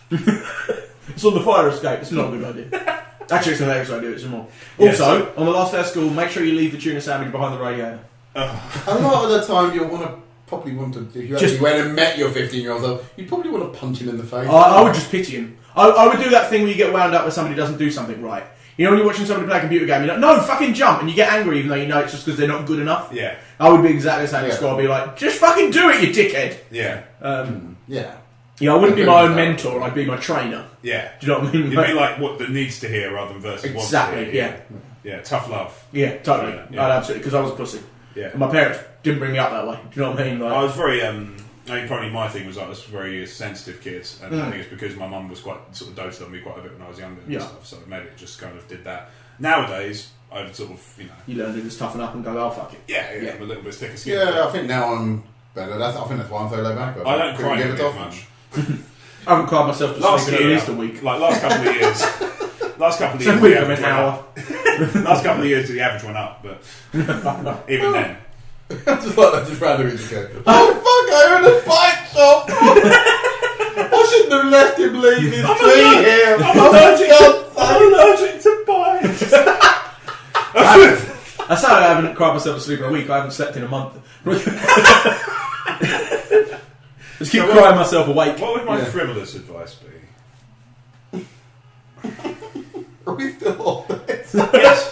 [SPEAKER 4] It's on the fire escape. It's not a good idea. Actually, it's an extra idea. It's some more.
[SPEAKER 1] Yes.
[SPEAKER 4] Also, on the last day of school, make sure you leave the tuna sandwich behind the radiator.
[SPEAKER 3] A lot of the time, you'll probably want to, if you actually
[SPEAKER 4] Just-
[SPEAKER 3] went and met your 15-year-old self, you'd probably want to punch him in the face.
[SPEAKER 4] I would just pity him. I would do that thing where you get wound up when somebody doesn't do something right. You know, when you're watching somebody play a computer game, you're like, no, fucking jump, and you get angry even though you know it's just because they're not good enough.
[SPEAKER 1] Yeah.
[SPEAKER 4] I would be exactly the same at
[SPEAKER 3] Yeah.
[SPEAKER 4] school. I'd be like, just fucking do it, you dickhead.
[SPEAKER 1] Yeah.
[SPEAKER 3] Yeah.
[SPEAKER 4] Yeah, I wouldn't be
[SPEAKER 3] I
[SPEAKER 4] my
[SPEAKER 3] agree
[SPEAKER 4] own
[SPEAKER 3] with that.
[SPEAKER 4] mentor, I'd be my trainer.
[SPEAKER 1] Yeah.
[SPEAKER 4] Do you know what I mean?
[SPEAKER 1] You'd be like what the needs to hear rather than versus wants to
[SPEAKER 4] Exactly,
[SPEAKER 1] hear.
[SPEAKER 4] yeah.
[SPEAKER 1] Yeah, tough love.
[SPEAKER 4] Yeah, totally.
[SPEAKER 1] Yeah.
[SPEAKER 4] I'd absolutely, because I was a pussy.
[SPEAKER 1] Yeah.
[SPEAKER 4] And my parents didn't bring me up that way. Do you know what I mean? Like,
[SPEAKER 1] I was very, I mean, probably my thing was I was a very sensitive kid, and I think it's because my mum was quite sort of doted on me quite a bit when I was younger and
[SPEAKER 4] Yeah.
[SPEAKER 1] stuff, so maybe it just kind of did that. Nowadays, I've sort of, you know,
[SPEAKER 4] you learn to just toughen up and go, oh, fuck it.
[SPEAKER 1] yeah,
[SPEAKER 4] Yeah.
[SPEAKER 1] I'm a little bit thicker skin.
[SPEAKER 3] Yeah, I think now I'm better. I think that's why I'm so low back.
[SPEAKER 1] I don't cry
[SPEAKER 3] give
[SPEAKER 1] nearly
[SPEAKER 3] it
[SPEAKER 1] as
[SPEAKER 3] off.
[SPEAKER 1] much.
[SPEAKER 4] I haven't cried myself to
[SPEAKER 1] Last
[SPEAKER 4] sleep in
[SPEAKER 1] year,
[SPEAKER 4] at least a week.
[SPEAKER 1] like last couple of years, last couple of years,
[SPEAKER 4] Some
[SPEAKER 1] the
[SPEAKER 4] week, I
[SPEAKER 1] average
[SPEAKER 4] mean,
[SPEAKER 1] went
[SPEAKER 4] hour.
[SPEAKER 1] up. Last couple of years, the average went up, but even then.
[SPEAKER 3] I just like that, just randomly just go, oh fuck, I own a bike shop! I shouldn't have left him leave his tree here!
[SPEAKER 1] I'm allergic to bikes.
[SPEAKER 4] That's how I haven't cried myself to sleep in a week. I haven't slept in a month. Just keep crying myself awake.
[SPEAKER 1] What would my
[SPEAKER 3] Yeah.
[SPEAKER 1] frivolous advice be?
[SPEAKER 3] Are we still on this?
[SPEAKER 1] Yes.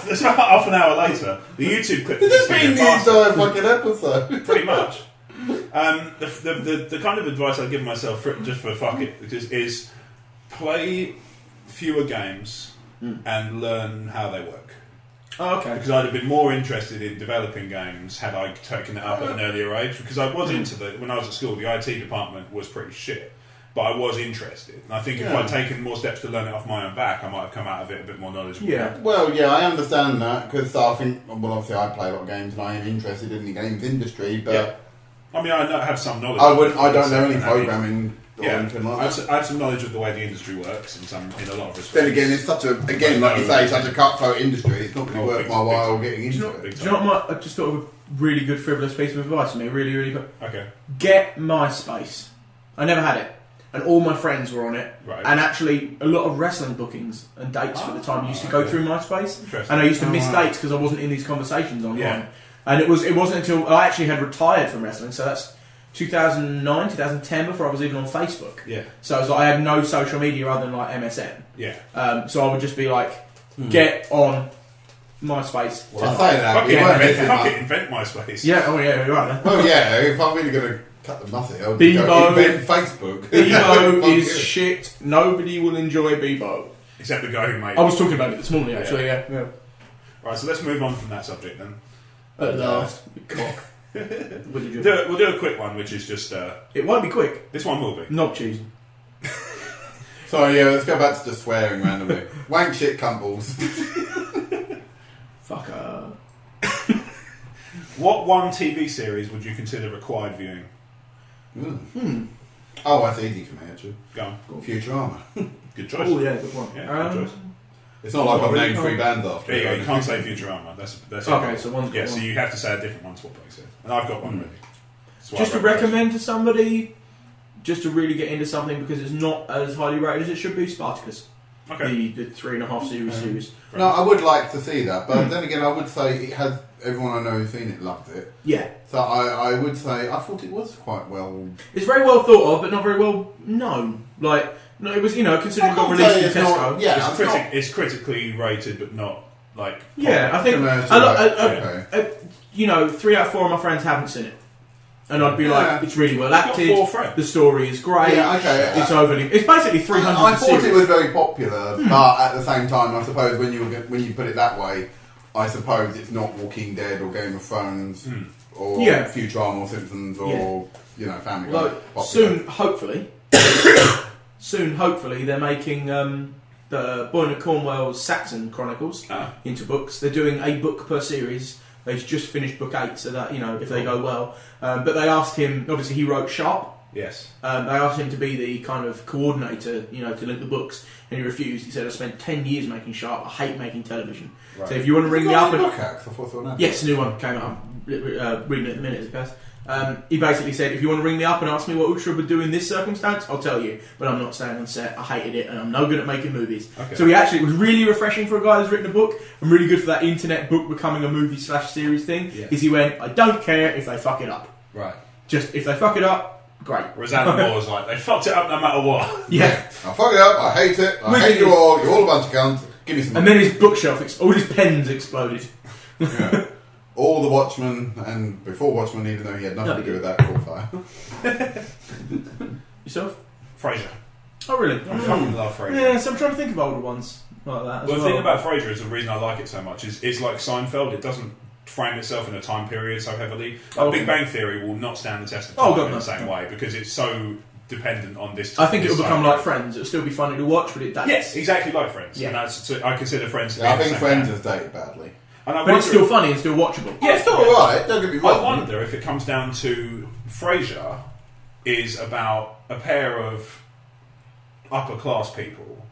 [SPEAKER 1] It's about half an hour later. The YouTube clip.
[SPEAKER 3] Has this been the
[SPEAKER 1] faster.
[SPEAKER 3] entire fucking episode?
[SPEAKER 1] Pretty much. The kind of advice I give myself just for fuck it is play fewer games and learn how they work.
[SPEAKER 2] Oh, okay.
[SPEAKER 1] Because I'd have been more interested in developing games had I taken it up at an earlier age. Because I was into when I was at school, the IT department was pretty shit. But I was interested. And I think if I'd taken more steps to learn it off my own back, I might have come out of it a bit more knowledgeable.
[SPEAKER 2] Yeah.
[SPEAKER 3] Well, yeah, I understand that because I think, well, obviously I play a lot of games and I am interested in the games industry, but
[SPEAKER 1] I mean, I have some knowledge.
[SPEAKER 3] I don't know any programming or anything like that.
[SPEAKER 1] I have some knowledge of the way the industry works in a lot of respects.
[SPEAKER 3] Then again, it's such a, like you say, such a cutthroat industry. It's not really worth my while getting into it.
[SPEAKER 2] Do you know what? I just thought of a really good frivolous piece of advice for me. Really, really good.
[SPEAKER 1] Okay.
[SPEAKER 2] Get MySpace. I never had it. And all my friends were on it.
[SPEAKER 1] Right.
[SPEAKER 2] And actually, a lot of wrestling bookings and dates for the time used to go through MySpace.
[SPEAKER 1] Interesting.
[SPEAKER 2] And I used to miss dates because I wasn't in these conversations online.
[SPEAKER 1] Yeah.
[SPEAKER 2] And it wasn't until I actually had retired from wrestling, so that's 2009, 2010, before I was even on Facebook.
[SPEAKER 1] Yeah.
[SPEAKER 2] So it was like I had no social media other than like MSN.
[SPEAKER 1] Yeah.
[SPEAKER 2] So I would just be like, get on MySpace.
[SPEAKER 3] Well, I say that.
[SPEAKER 1] Fuck it, invent MySpace.
[SPEAKER 2] Yeah, oh yeah, you're right.
[SPEAKER 3] Well, yeah, if I'm really going to cut the mustard, I'll
[SPEAKER 2] Bebo.
[SPEAKER 3] invent Facebook.
[SPEAKER 2] Bebo
[SPEAKER 3] Fuck
[SPEAKER 2] is
[SPEAKER 3] you.
[SPEAKER 2] shit. Nobody will enjoy Bebo.
[SPEAKER 1] Except the guy who made it.
[SPEAKER 2] I was talking about it this morning, actually, yeah.
[SPEAKER 1] Right, so let's move on from that subject then.
[SPEAKER 2] At last, you cock. What did you
[SPEAKER 1] We'll do a quick one, which is just...
[SPEAKER 2] It won't be quick.
[SPEAKER 1] this one will be.
[SPEAKER 2] Knob cheese.
[SPEAKER 3] So, yeah, let's go back to just swearing randomly. Wank shit cunt balls.
[SPEAKER 2] Fucker.
[SPEAKER 1] What one TV series would you consider required viewing?
[SPEAKER 3] Oh, that's easy for me, actually.
[SPEAKER 1] Go on.
[SPEAKER 3] Futurama.
[SPEAKER 1] Good choice.
[SPEAKER 2] Oh, yeah, good one.
[SPEAKER 1] Yeah, good choice.
[SPEAKER 3] It's not like I've
[SPEAKER 2] really
[SPEAKER 3] named 3 bands after
[SPEAKER 1] There you go,
[SPEAKER 3] it.
[SPEAKER 1] you can't say Futurama. That's
[SPEAKER 2] Okay,
[SPEAKER 1] it.
[SPEAKER 2] so one's got
[SPEAKER 1] Yeah,
[SPEAKER 2] one.
[SPEAKER 1] so you have to say a different one to what Blake said. And I've got one ready. That's why
[SPEAKER 2] Just to
[SPEAKER 1] I wrote
[SPEAKER 2] recommend to somebody, just to really get into something because it's not as highly rated as it should be, Spartacus.
[SPEAKER 1] it. Okay.
[SPEAKER 2] The 3.5 series.
[SPEAKER 3] No, I would like to see that, but then again, I would say it has. Everyone I know who's seen it loved it.
[SPEAKER 2] Yeah.
[SPEAKER 3] So I would say I thought it was quite well.
[SPEAKER 2] It's very well thought of, but not very well known. Like, no, it was, considering it got
[SPEAKER 3] I can't say
[SPEAKER 2] released in
[SPEAKER 3] it's
[SPEAKER 2] Tesco.
[SPEAKER 3] not- yeah,
[SPEAKER 1] It's, it's critically rated, but not like...
[SPEAKER 2] Yeah, I think
[SPEAKER 3] Commercial, okay.
[SPEAKER 2] 3 out of 4 of my friends haven't seen it, and I'd be
[SPEAKER 3] Yeah.
[SPEAKER 2] like, it's really well
[SPEAKER 1] You've got
[SPEAKER 2] acted.
[SPEAKER 1] 4 friends.
[SPEAKER 2] The story is great.
[SPEAKER 3] Yeah, okay.
[SPEAKER 2] It's overly. It's basically 300.
[SPEAKER 3] I thought
[SPEAKER 2] series.
[SPEAKER 3] it was very popular, but at the same time, I suppose when you put it that way, I suppose it's not Walking Dead or Game of Thrones or Futurama or Simpsons or Family Guy.
[SPEAKER 2] Like,
[SPEAKER 3] Popular.
[SPEAKER 2] soon, hopefully, they're making the Boyne of Cornwell's Saxon Chronicles into books. They're doing a book per series. They've just finished book 8, so that if they go well. But they asked him. Obviously, he wrote Sharp.
[SPEAKER 1] Yes.
[SPEAKER 2] They asked him to be the kind of coordinator, to link the books, and he refused. He said, "I spent 10 years making Sharp. I hate making television.
[SPEAKER 1] Right.
[SPEAKER 2] So if you want to ring me up and
[SPEAKER 3] Yes.
[SPEAKER 2] a new one came out. I'm reading it at the minute as it goes. He basically said, if you want to ring me up and ask me what Uhtred would do in this circumstance, I'll tell you. But I'm not staying on set. I hated it, and I'm no good at making movies.
[SPEAKER 1] Okay.
[SPEAKER 2] So it was really refreshing for a guy who's written a book, and really good for that internet book becoming a movie/series thing.
[SPEAKER 1] Yeah.
[SPEAKER 2] Is he went, I don't care if they fuck it up.
[SPEAKER 1] Right.
[SPEAKER 2] Just if they fuck it up, great.
[SPEAKER 1] Whereas Alan Moore's like, they fucked it up no matter what.
[SPEAKER 2] Yeah.
[SPEAKER 3] I fuck it up. I hate it. I hate you all. You're all a bunch of cunts. Give me some.
[SPEAKER 2] And then his bookshelf, all his pens exploded.
[SPEAKER 3] Yeah. All the Watchmen, and before Watchmen, even though he had nothing to do with that, caught fire.
[SPEAKER 2] Yourself?
[SPEAKER 1] Frasier.
[SPEAKER 2] Oh, really?
[SPEAKER 1] I fucking love Frasier.
[SPEAKER 2] Yeah, so I'm trying to think of older ones like that as
[SPEAKER 1] Well,
[SPEAKER 2] well.
[SPEAKER 1] the thing about Frasier is the reason I like it so much is it's like Seinfeld. It doesn't frame itself in a time period so heavily. Like Big Bang Theory will not stand the test of time in the same way because it's so dependent on this.
[SPEAKER 2] I think it will become
[SPEAKER 1] time
[SPEAKER 2] like Friends. It'll still be funny to watch, but it dates.
[SPEAKER 1] Yes, exactly like Friends.
[SPEAKER 2] Yeah.
[SPEAKER 1] And I consider Friends to be
[SPEAKER 3] I
[SPEAKER 1] the
[SPEAKER 3] think
[SPEAKER 1] same
[SPEAKER 3] Friends
[SPEAKER 1] camp.
[SPEAKER 3] has dated badly.
[SPEAKER 1] And I
[SPEAKER 2] But it's
[SPEAKER 1] wonder-
[SPEAKER 2] still funny and still watchable.
[SPEAKER 3] Yeah, it's still alright. Don't get me
[SPEAKER 1] I
[SPEAKER 3] wrong.
[SPEAKER 1] wonder if it comes down to Frasier is about a pair of upper class people,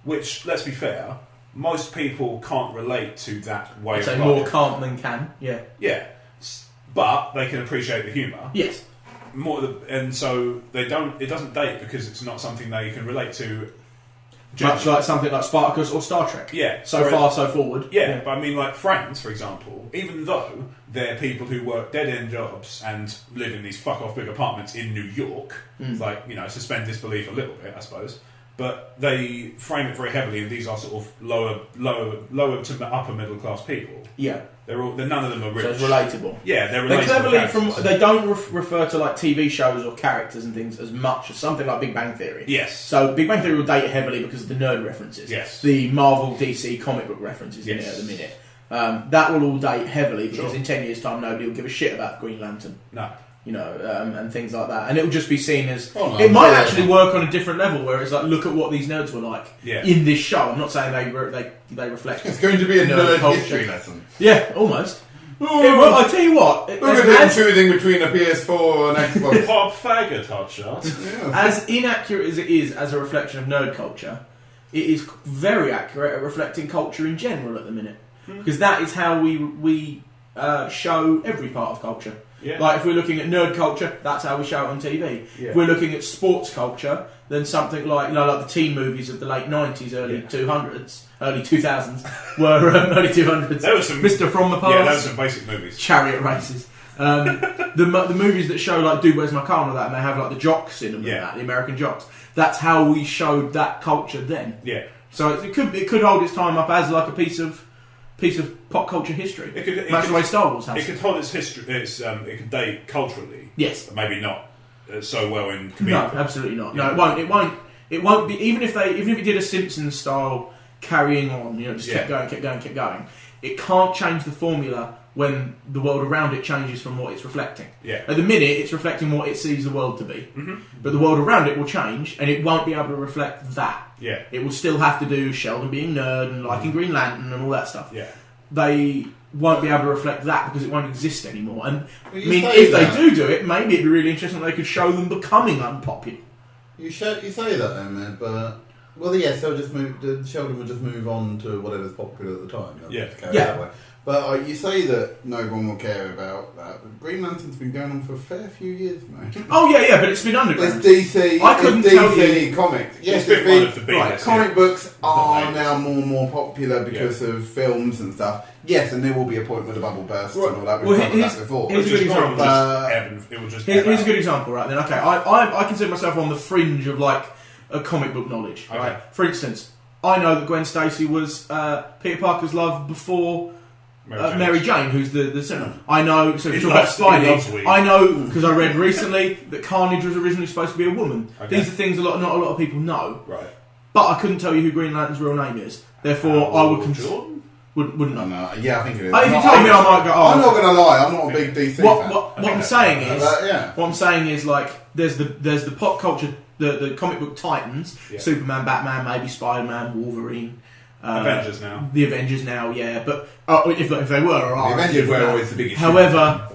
[SPEAKER 1] which, let's be fair, most people can't relate to that way
[SPEAKER 2] I'd
[SPEAKER 1] of
[SPEAKER 2] say
[SPEAKER 1] life.
[SPEAKER 2] more can't than can. Yeah.
[SPEAKER 1] Yeah, but they can appreciate the humour.
[SPEAKER 2] Yes.
[SPEAKER 1] And so they don't. It doesn't date because it's not something they can relate to.
[SPEAKER 2] Much like something like Spartacus or Star Trek.
[SPEAKER 1] Yeah.
[SPEAKER 2] So far, so forward.
[SPEAKER 1] Yeah, but I mean, like Friends, for example, even though they're people who work dead-end jobs and live in these fuck-off big apartments in New York, like, suspend disbelief a little bit, I suppose, but they frame it very heavily, and these are sort of lower to upper middle-class people.
[SPEAKER 2] Yeah.
[SPEAKER 1] None of them are rich.
[SPEAKER 2] So it's relatable.
[SPEAKER 1] Yeah, they're relatable.
[SPEAKER 2] They cleverly
[SPEAKER 1] characters.
[SPEAKER 2] they don't refer to like TV shows or characters and things as much as something like Big Bang Theory.
[SPEAKER 1] Yes.
[SPEAKER 2] So Big Bang Theory will date it heavily because of the nerd references.
[SPEAKER 1] Yes.
[SPEAKER 2] The Marvel DC comic book references in it
[SPEAKER 1] Yes.
[SPEAKER 2] at the minute. That will all date heavily because in 10 years' time nobody will give a shit about Green Lantern.
[SPEAKER 1] No.
[SPEAKER 2] You know, and things like that. And it will just be seen as...
[SPEAKER 3] Oh, no,
[SPEAKER 2] it might actually work on a different level where it's like, look at what these nerds were like in this show. I'm not saying they reflect...
[SPEAKER 3] It's going to be a nerd
[SPEAKER 2] culture.
[SPEAKER 3] history lesson.
[SPEAKER 2] Yeah, almost. Well, I'll tell you what.
[SPEAKER 3] Look at them choosing between a PS4 and Xbox.
[SPEAKER 1] Pop faggot, hotshot.
[SPEAKER 2] As inaccurate as it is as a reflection of nerd culture, it is very accurate at reflecting culture in general at the minute. Because that is how we show every part of culture.
[SPEAKER 1] Yeah.
[SPEAKER 2] Like if we're looking at nerd culture, that's how we show it on TV.
[SPEAKER 1] Yeah.
[SPEAKER 2] If we're looking at sports culture, then something like like the teen movies of the late 90s, early 200s, early 2000s were early 200s.
[SPEAKER 1] There was some
[SPEAKER 2] Mr. From the Past.
[SPEAKER 1] Yeah, those are some basic movies.
[SPEAKER 2] Chariot races. The movies that show like Dude Where's My Car and all that, and they have like the jocks in them, and that, the American jocks. That's how we showed that culture then.
[SPEAKER 1] Yeah.
[SPEAKER 2] So it could hold its time up as like a piece of pop culture history. That's the way Star Wars has.
[SPEAKER 1] It could hold its history. It could date culturally.
[SPEAKER 2] Yes,
[SPEAKER 1] but maybe not so well in comedic.
[SPEAKER 2] No, absolutely not. No, it won't. It won't be even if it did a Simpsons style carrying on. Just kept going. It can't change the formula when the world around it changes from what it's reflecting.
[SPEAKER 1] Yeah.
[SPEAKER 2] At the minute, it's reflecting what it sees the world to be. Mm-hmm. But the world around it will change, and it won't be able to reflect that.
[SPEAKER 1] Yeah.
[SPEAKER 2] It will still have to do Sheldon being nerd and liking Green Lantern and all that stuff.
[SPEAKER 1] Yeah.
[SPEAKER 2] They won't be able to reflect that because it won't exist anymore. And if they do it, maybe it'd be really interesting that they could show them becoming unpopular.
[SPEAKER 3] You say that then, man, but yes, they'll just move. Sheldon will just move on to whatever's popular at the time. That way. But you say that no one will care about that. But Green Lantern's been going on for a fair few years, mate.
[SPEAKER 2] Oh yeah, but it's been underground.
[SPEAKER 3] It's DC.
[SPEAKER 2] I couldn't tell you.
[SPEAKER 3] Comics. Yes,
[SPEAKER 1] it's been one of the biggest.
[SPEAKER 3] Right, comic books are now more and more popular because of films and stuff. Yes, and there will be a point where the bubble bursts and all that. We've covered that before.
[SPEAKER 2] Here's a good example. Here's a good example, right? Then, okay, I consider myself on the fringe of like a comic book knowledge.
[SPEAKER 1] Okay.
[SPEAKER 2] Right? For instance, I know that Gwen Stacy was Peter Parker's love before Mary Jane, who's the cinema. I know, so if you talk about Spidey, I know, because I read recently that Carnage was originally supposed to be a woman. Okay. These are things not a lot of people know.
[SPEAKER 1] Right.
[SPEAKER 2] But I couldn't tell you who Green Lantern's real name is. Therefore, I would wouldn't know.
[SPEAKER 3] No, yeah, I think it is.
[SPEAKER 2] If you told me, I might go.
[SPEAKER 3] I'm not going to lie. I'm not a big DC fan.
[SPEAKER 2] What I'm saying is, like, there's the pop culture, the comic book titans, Superman, Batman, maybe Spider-Man, Wolverine.
[SPEAKER 1] Avengers now.
[SPEAKER 2] The Avengers now, yeah. But if they were,
[SPEAKER 3] the Avengers were always the biggest.
[SPEAKER 2] However,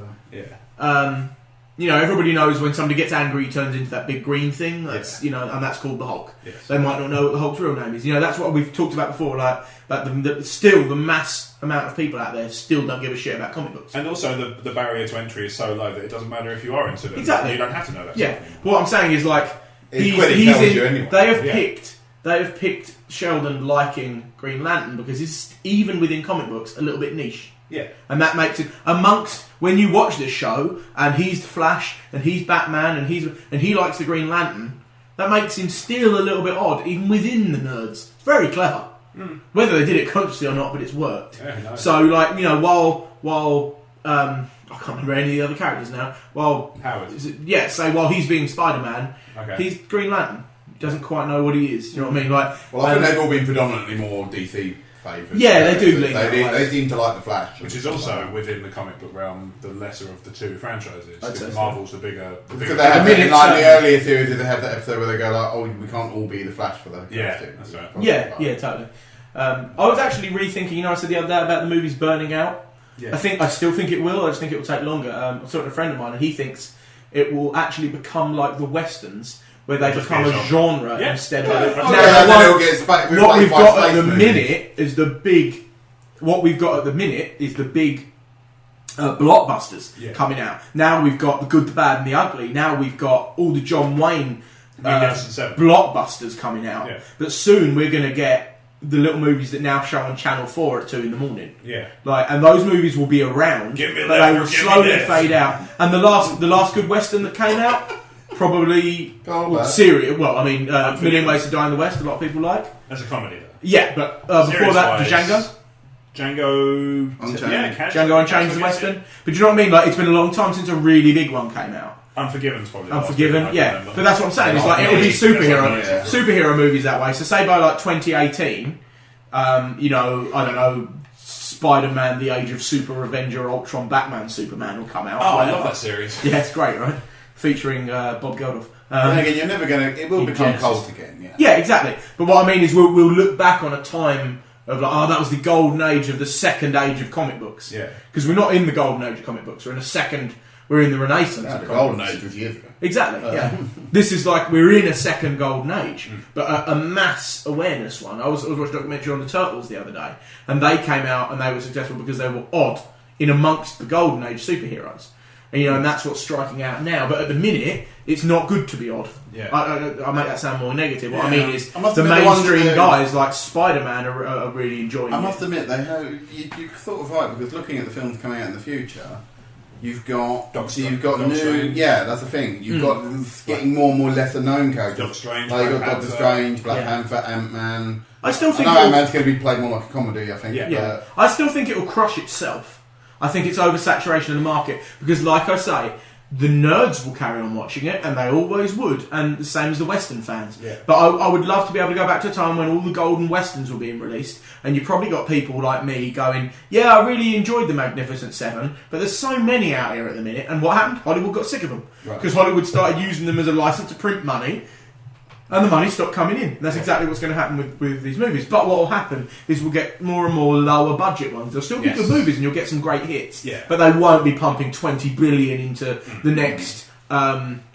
[SPEAKER 2] everybody knows when somebody gets angry, he turns into that big green thing. That's and that's called the Hulk.
[SPEAKER 1] Yes.
[SPEAKER 2] They might not know what the Hulk's real name is. That's what we've talked about before. Like, but still, the mass amount of people out there still don't give a shit about comic books.
[SPEAKER 1] And also, the barrier to entry is so low that it doesn't matter if you are into them.
[SPEAKER 2] Exactly.
[SPEAKER 1] You don't have to know that.
[SPEAKER 2] Yeah. What I'm saying is, like,
[SPEAKER 3] you anyway.
[SPEAKER 2] They have picked Sheldon liking Green Lantern because it's, even within comic books, a little bit niche.
[SPEAKER 1] Yeah.
[SPEAKER 2] And that makes it, amongst, when you watch this show, and he's the Flash, and he's Batman, and he likes the Green Lantern, that makes him still a little bit odd, even within the nerds. It's very clever. Mm. Whether they did it consciously or not, but it's worked.
[SPEAKER 1] Yeah, nice.
[SPEAKER 2] So, like, while I can't remember any of the other characters now,
[SPEAKER 1] Howard.
[SPEAKER 2] While he's being Spider-Man, he's Green Lantern. He doesn't quite know what he is. You know what I mean? Like,
[SPEAKER 3] I think they've all been predominantly more DC favourites.
[SPEAKER 2] Yeah, they do.
[SPEAKER 3] They seem to like the Flash,
[SPEAKER 1] which is also within the comic book realm the lesser of the two franchises. Marvel's the bigger.
[SPEAKER 3] Because they have the earlier series, they have that episode where they go like, "Oh, we can't all be the Flash for the
[SPEAKER 1] that's right.
[SPEAKER 2] Yeah, totally. I was actually rethinking. I said the other day about the movies burning out. Yeah. I still think it will. I just think it will take longer. I was talking to a friend of mine, and he thinks it will actually become like the westerns, where they become a genre instead of. What we've got at the minute is the big. What we've got at the minute is the big blockbusters coming out. Now we've got the good, the bad, and the ugly. Now we've got all the John Wayne blockbusters coming out. Yeah. But soon we're going to get the little movies that now show on Channel 4 at 2 in the morning.
[SPEAKER 1] Yeah.
[SPEAKER 2] And those movies will be around, but they will slowly fade out. And the last good western that came out, probably Syria. Well, I mean, Million Ways to Die in the West. A lot of people like.
[SPEAKER 1] That's a comedy, though.
[SPEAKER 2] Yeah, but before that,
[SPEAKER 1] Django
[SPEAKER 2] Unchained. Django Unchained is a western. But do you know what I mean? Like, it's been a long time since a really big one came out.
[SPEAKER 1] Unforgiven's probably
[SPEAKER 2] Unforgiven, yeah. But that's what I'm saying. It's like it'll be superhero movies that way. So say by like 2018, I don't know, Spider-Man: The Age of Super Avenger, Ultron, Batman, Superman will come out.
[SPEAKER 1] Oh, I love that series.
[SPEAKER 2] Yeah, it's great, right? Featuring Bob Geldof.
[SPEAKER 3] Then again, you're never going to... It will
[SPEAKER 2] in
[SPEAKER 3] become
[SPEAKER 2] Genesis.
[SPEAKER 3] cult again, yeah.
[SPEAKER 2] Yeah, exactly. But what I mean is we'll look back on a time of like, oh, that was the golden age of the second age of comic books.
[SPEAKER 1] Yeah.
[SPEAKER 2] Because we're not in the golden age of comic books. We're in we're in the renaissance
[SPEAKER 3] Yeah,
[SPEAKER 2] of
[SPEAKER 3] the
[SPEAKER 2] comic
[SPEAKER 3] golden
[SPEAKER 2] books.
[SPEAKER 3] age was years ago.
[SPEAKER 2] Exactly, yeah. This is like, we're in a second golden age. But a mass awareness one. I was watching a documentary on the Turtles the other day, and they came out and they were successful because they were odd in amongst the golden age superheroes. And, and that's what's striking out now. But at the minute, it's not good to be odd.
[SPEAKER 1] Yeah.
[SPEAKER 2] I make that sound more negative. What I
[SPEAKER 3] Yeah.
[SPEAKER 2] mean is,
[SPEAKER 3] I must
[SPEAKER 2] the
[SPEAKER 3] admit the ones
[SPEAKER 2] mainstream
[SPEAKER 3] that-
[SPEAKER 2] guys like Spider-Man are really enjoying
[SPEAKER 3] I
[SPEAKER 2] it.
[SPEAKER 3] must admit, they have, you're sort of right, because looking at the films coming out in the future, you've got...
[SPEAKER 1] Doctor
[SPEAKER 3] you've got
[SPEAKER 1] Strange.
[SPEAKER 3] new... Yeah, that's the thing. You've got getting more and more lesser-known characters.
[SPEAKER 1] Doctor Strange,
[SPEAKER 3] Like, you've
[SPEAKER 1] Black
[SPEAKER 3] got Doctor
[SPEAKER 1] Panther.
[SPEAKER 3] Strange, Black
[SPEAKER 2] Yeah.
[SPEAKER 3] Panther, Ant-Man...
[SPEAKER 2] I still think
[SPEAKER 3] I know
[SPEAKER 2] it'll-
[SPEAKER 3] Ant-Man's going to be played more like a comedy, I think.
[SPEAKER 1] Yeah.
[SPEAKER 2] Yeah, I still think it will crush itself. I think it's oversaturation of the market because, like I say, the nerds will carry on watching it, and they always would, and the same as the Western fans.
[SPEAKER 1] Yeah.
[SPEAKER 2] But I would love to be able to go back to a time when all the golden Westerns were being released, and you probably got people like me going, yeah, I really enjoyed the Magnificent Seven, but there's so many out here at the minute, and what happened? Hollywood got sick of them.
[SPEAKER 1] Right.
[SPEAKER 2] Because Hollywood started using them as a license to print money, and the money stopped coming in. And that's exactly what's going to happen with these movies. But what will happen is we'll get more and more lower budget ones. They'll still be
[SPEAKER 1] Yes.
[SPEAKER 2] good movies and you'll get some great hits.
[SPEAKER 1] Yeah.
[SPEAKER 2] But they won't be pumping 20 billion into the next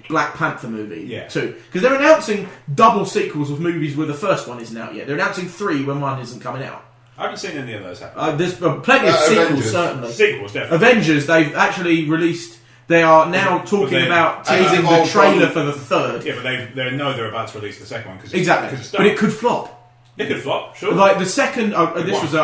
[SPEAKER 2] Black Panther movie
[SPEAKER 1] Yeah.
[SPEAKER 2] too. Because they're announcing double sequels of movies where the first one isn't out yet. They're announcing 3 when one isn't coming out.
[SPEAKER 1] I haven't seen any of those happen.
[SPEAKER 2] There's plenty of sequels,
[SPEAKER 3] Avengers.
[SPEAKER 2] certainly.
[SPEAKER 1] Sequels, definitely.
[SPEAKER 2] Avengers, they've actually released... They are now talking
[SPEAKER 1] they-
[SPEAKER 2] about
[SPEAKER 3] I
[SPEAKER 2] teasing
[SPEAKER 3] think
[SPEAKER 2] the trailer
[SPEAKER 3] Ultron-
[SPEAKER 2] for the third.
[SPEAKER 1] Yeah, but they know they're about to release the second one. Cause
[SPEAKER 2] Exactly.
[SPEAKER 1] it's
[SPEAKER 2] But
[SPEAKER 1] done.
[SPEAKER 2] it could flop.
[SPEAKER 1] It could flop, sure.
[SPEAKER 2] Like the second, I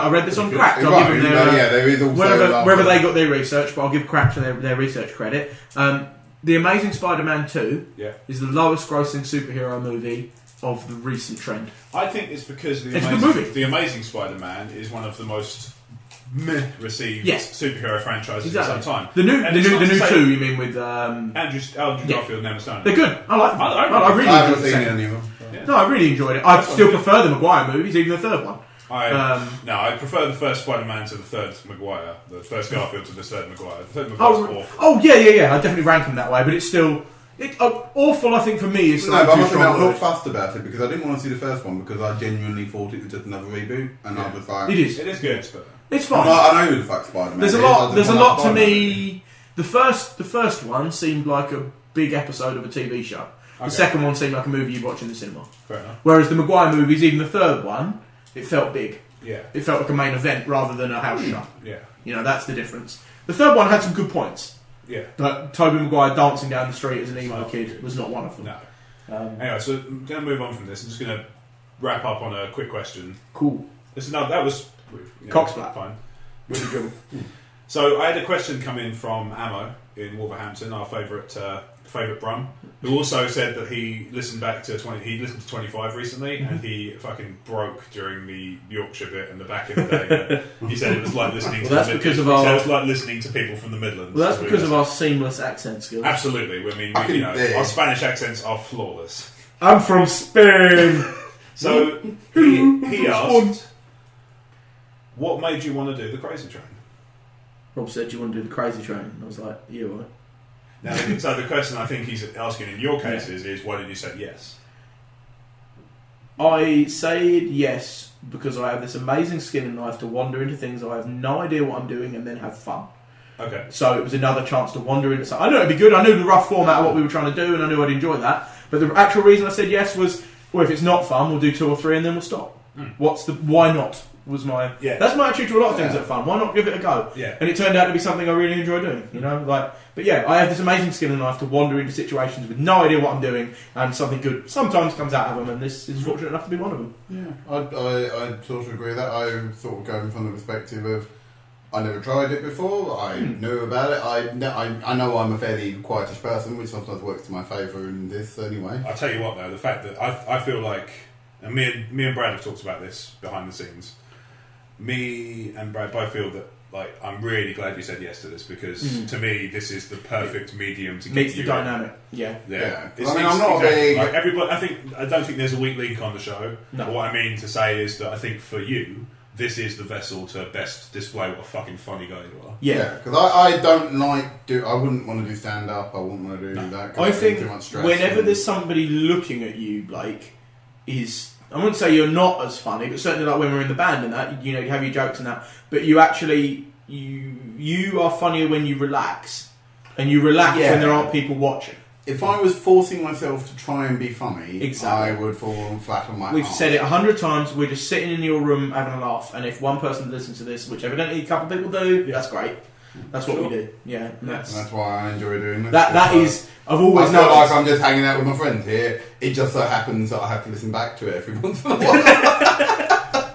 [SPEAKER 2] read this on Cracked. I'll
[SPEAKER 3] Right,
[SPEAKER 2] give them
[SPEAKER 3] yeah, there is also...
[SPEAKER 2] wherever they got their research, but I'll give Cracked their research credit. The Amazing Spider-Man 2
[SPEAKER 1] Yeah.
[SPEAKER 2] is the lowest grossing superhero movie of the recent trend.
[SPEAKER 1] I think it's because
[SPEAKER 2] It's a good movie.
[SPEAKER 1] The Amazing Spider-Man is one of the most received
[SPEAKER 2] Yes.
[SPEAKER 1] superhero franchises
[SPEAKER 2] Exactly.
[SPEAKER 1] of some time.
[SPEAKER 2] The new
[SPEAKER 1] And it's not to say-
[SPEAKER 2] 2, you mean with...
[SPEAKER 1] Andrew Garfield and Emma Stone.
[SPEAKER 2] They're good. I like them.
[SPEAKER 1] I
[SPEAKER 2] I really
[SPEAKER 3] I
[SPEAKER 2] enjoyed
[SPEAKER 3] haven't
[SPEAKER 2] the
[SPEAKER 3] seen
[SPEAKER 2] second.
[SPEAKER 3] any of them.
[SPEAKER 1] Yeah.
[SPEAKER 2] No, I really enjoyed it. I
[SPEAKER 1] That's
[SPEAKER 2] still
[SPEAKER 1] what-
[SPEAKER 2] prefer the Maguire movies, even the third one.
[SPEAKER 1] I prefer the first Spider-Man to the third Maguire. The first Garfield to the third Maguire. The third Maguire's awful.
[SPEAKER 2] Oh, yeah. I definitely rank them that way, but it's still... awful, I think, for me is
[SPEAKER 3] No, but I
[SPEAKER 2] too
[SPEAKER 3] must admit,
[SPEAKER 2] strong.
[SPEAKER 3] I'm
[SPEAKER 2] a
[SPEAKER 3] not
[SPEAKER 2] word.
[SPEAKER 3] fussed about it because I didn't want to see the first one because I genuinely thought it was just another reboot, and I was like,
[SPEAKER 2] It is.
[SPEAKER 1] It is good, but
[SPEAKER 2] It's
[SPEAKER 3] I
[SPEAKER 2] fine.
[SPEAKER 3] know who the fuck Spider-Man
[SPEAKER 2] There's a
[SPEAKER 3] is,
[SPEAKER 2] lot.
[SPEAKER 3] I just
[SPEAKER 2] There's a
[SPEAKER 3] want
[SPEAKER 2] lot to
[SPEAKER 3] Spider-Man.
[SPEAKER 2] me. The first one seemed like a big episode of a TV show. The
[SPEAKER 1] Okay.
[SPEAKER 2] second one seemed like a movie you'd watch in the cinema.
[SPEAKER 1] fair enough.
[SPEAKER 2] Whereas the Maguire movies, even the third one, it felt big.
[SPEAKER 1] Yeah,
[SPEAKER 2] It felt like a main event rather than a house show.
[SPEAKER 1] yeah,
[SPEAKER 2] That's the difference. The third one had some good points,
[SPEAKER 1] yeah.
[SPEAKER 2] but Tobey Maguire dancing down the street as an emo kid was not one of them.
[SPEAKER 1] No. Anyway, so I'm going to move on from this. I'm just going to wrap up on a quick question.
[SPEAKER 2] Cool.
[SPEAKER 1] That was
[SPEAKER 2] Cocksplat.
[SPEAKER 1] fine. Really good. So I had a question come in from Ammo in Wolverhampton, our favourite Brum, who also said that he listened back to 25 recently, and he fucking broke during the Yorkshire bit and the back of the day. He said it was like listening to.
[SPEAKER 2] Well, that's
[SPEAKER 1] the
[SPEAKER 2] because of
[SPEAKER 1] he said
[SPEAKER 2] our-
[SPEAKER 1] it was like listening to people from the Midlands.
[SPEAKER 2] Well, that's because of our seamless accent skills.
[SPEAKER 1] Absolutely. I mean,
[SPEAKER 3] I can bear.
[SPEAKER 1] our Spanish accents are flawless.
[SPEAKER 2] I'm from Spain.
[SPEAKER 1] So he asked, "What made you want to do the Crazy Train?"
[SPEAKER 2] Rob said, "Do you want to do the crazy train?" And I was like, "Yeah, all right."
[SPEAKER 1] Now, so the question I think he's asking in your case is why did you say yes?
[SPEAKER 2] I said yes because I have this amazing skill in life to wander into things I have no idea what I'm doing and then have fun.
[SPEAKER 1] Okay.
[SPEAKER 2] So it was another chance to wander into something. I knew it'd be good. I knew the rough format of what we were trying to do, and I knew I'd enjoy that. But the actual reason I said yes was, well, if it's not fun, we'll do 2 or 3 and then we'll stop. Why not? Was my That's my attitude to a lot of things that are fun. Why not give it a go?
[SPEAKER 1] Yeah.
[SPEAKER 2] And it turned out to be something I really enjoy doing. But yeah, I have this amazing skill in life to wander into situations with no idea what I'm doing, and something good sometimes comes out of them, and this is fortunate enough to be one of them.
[SPEAKER 3] Yeah, I sort of agree with that. I sort of going from the perspective of I never tried it before. I knew about it. I know I'm a fairly quietish person, which sometimes works to my favour in this anyway.
[SPEAKER 1] I'll tell you what though, the fact that I feel like, and me and Brad have talked about this behind the scenes. Me and Brad both feel that I'm really glad you said yes to this because to me this is the perfect medium to
[SPEAKER 2] Meets
[SPEAKER 1] get
[SPEAKER 2] the
[SPEAKER 1] you in.
[SPEAKER 2] dynamic. Yeah.
[SPEAKER 3] Yeah.
[SPEAKER 1] It's,
[SPEAKER 3] I mean, I'm not a big...
[SPEAKER 1] everybody. I don't think there's a weak link on the show.
[SPEAKER 2] No.
[SPEAKER 1] But what I mean to say is that I think for you, this is the vessel to best display what a fucking funny guy you are.
[SPEAKER 3] Yeah, because I don't I wouldn't want to do stand up. I wouldn't want to do that. 'Cause
[SPEAKER 2] I
[SPEAKER 3] it's
[SPEAKER 2] think
[SPEAKER 3] too much stress
[SPEAKER 2] whenever
[SPEAKER 3] and-
[SPEAKER 2] there's somebody looking at you, Blake, I wouldn't say you're not as funny, but certainly like when we're in the band and that, you have your jokes and that, but you actually, you are funnier when you relax, and you relax when there aren't people watching.
[SPEAKER 3] If I was forcing myself to try and be funny,
[SPEAKER 2] Exactly.
[SPEAKER 3] I would fall flat on my
[SPEAKER 2] We've
[SPEAKER 3] arse.
[SPEAKER 2] said it 100 times, we're just sitting in your room having a laugh, and if one person listens to this, which evidently a couple of people do, that's great. That's what we do. Yeah. And
[SPEAKER 3] And that's why I enjoy doing this.
[SPEAKER 2] that is, I've
[SPEAKER 3] I
[SPEAKER 2] always
[SPEAKER 3] feel like
[SPEAKER 2] noticed.
[SPEAKER 3] I'm just hanging out with my friends here. It just so happens that I have to listen back to it every once in a while.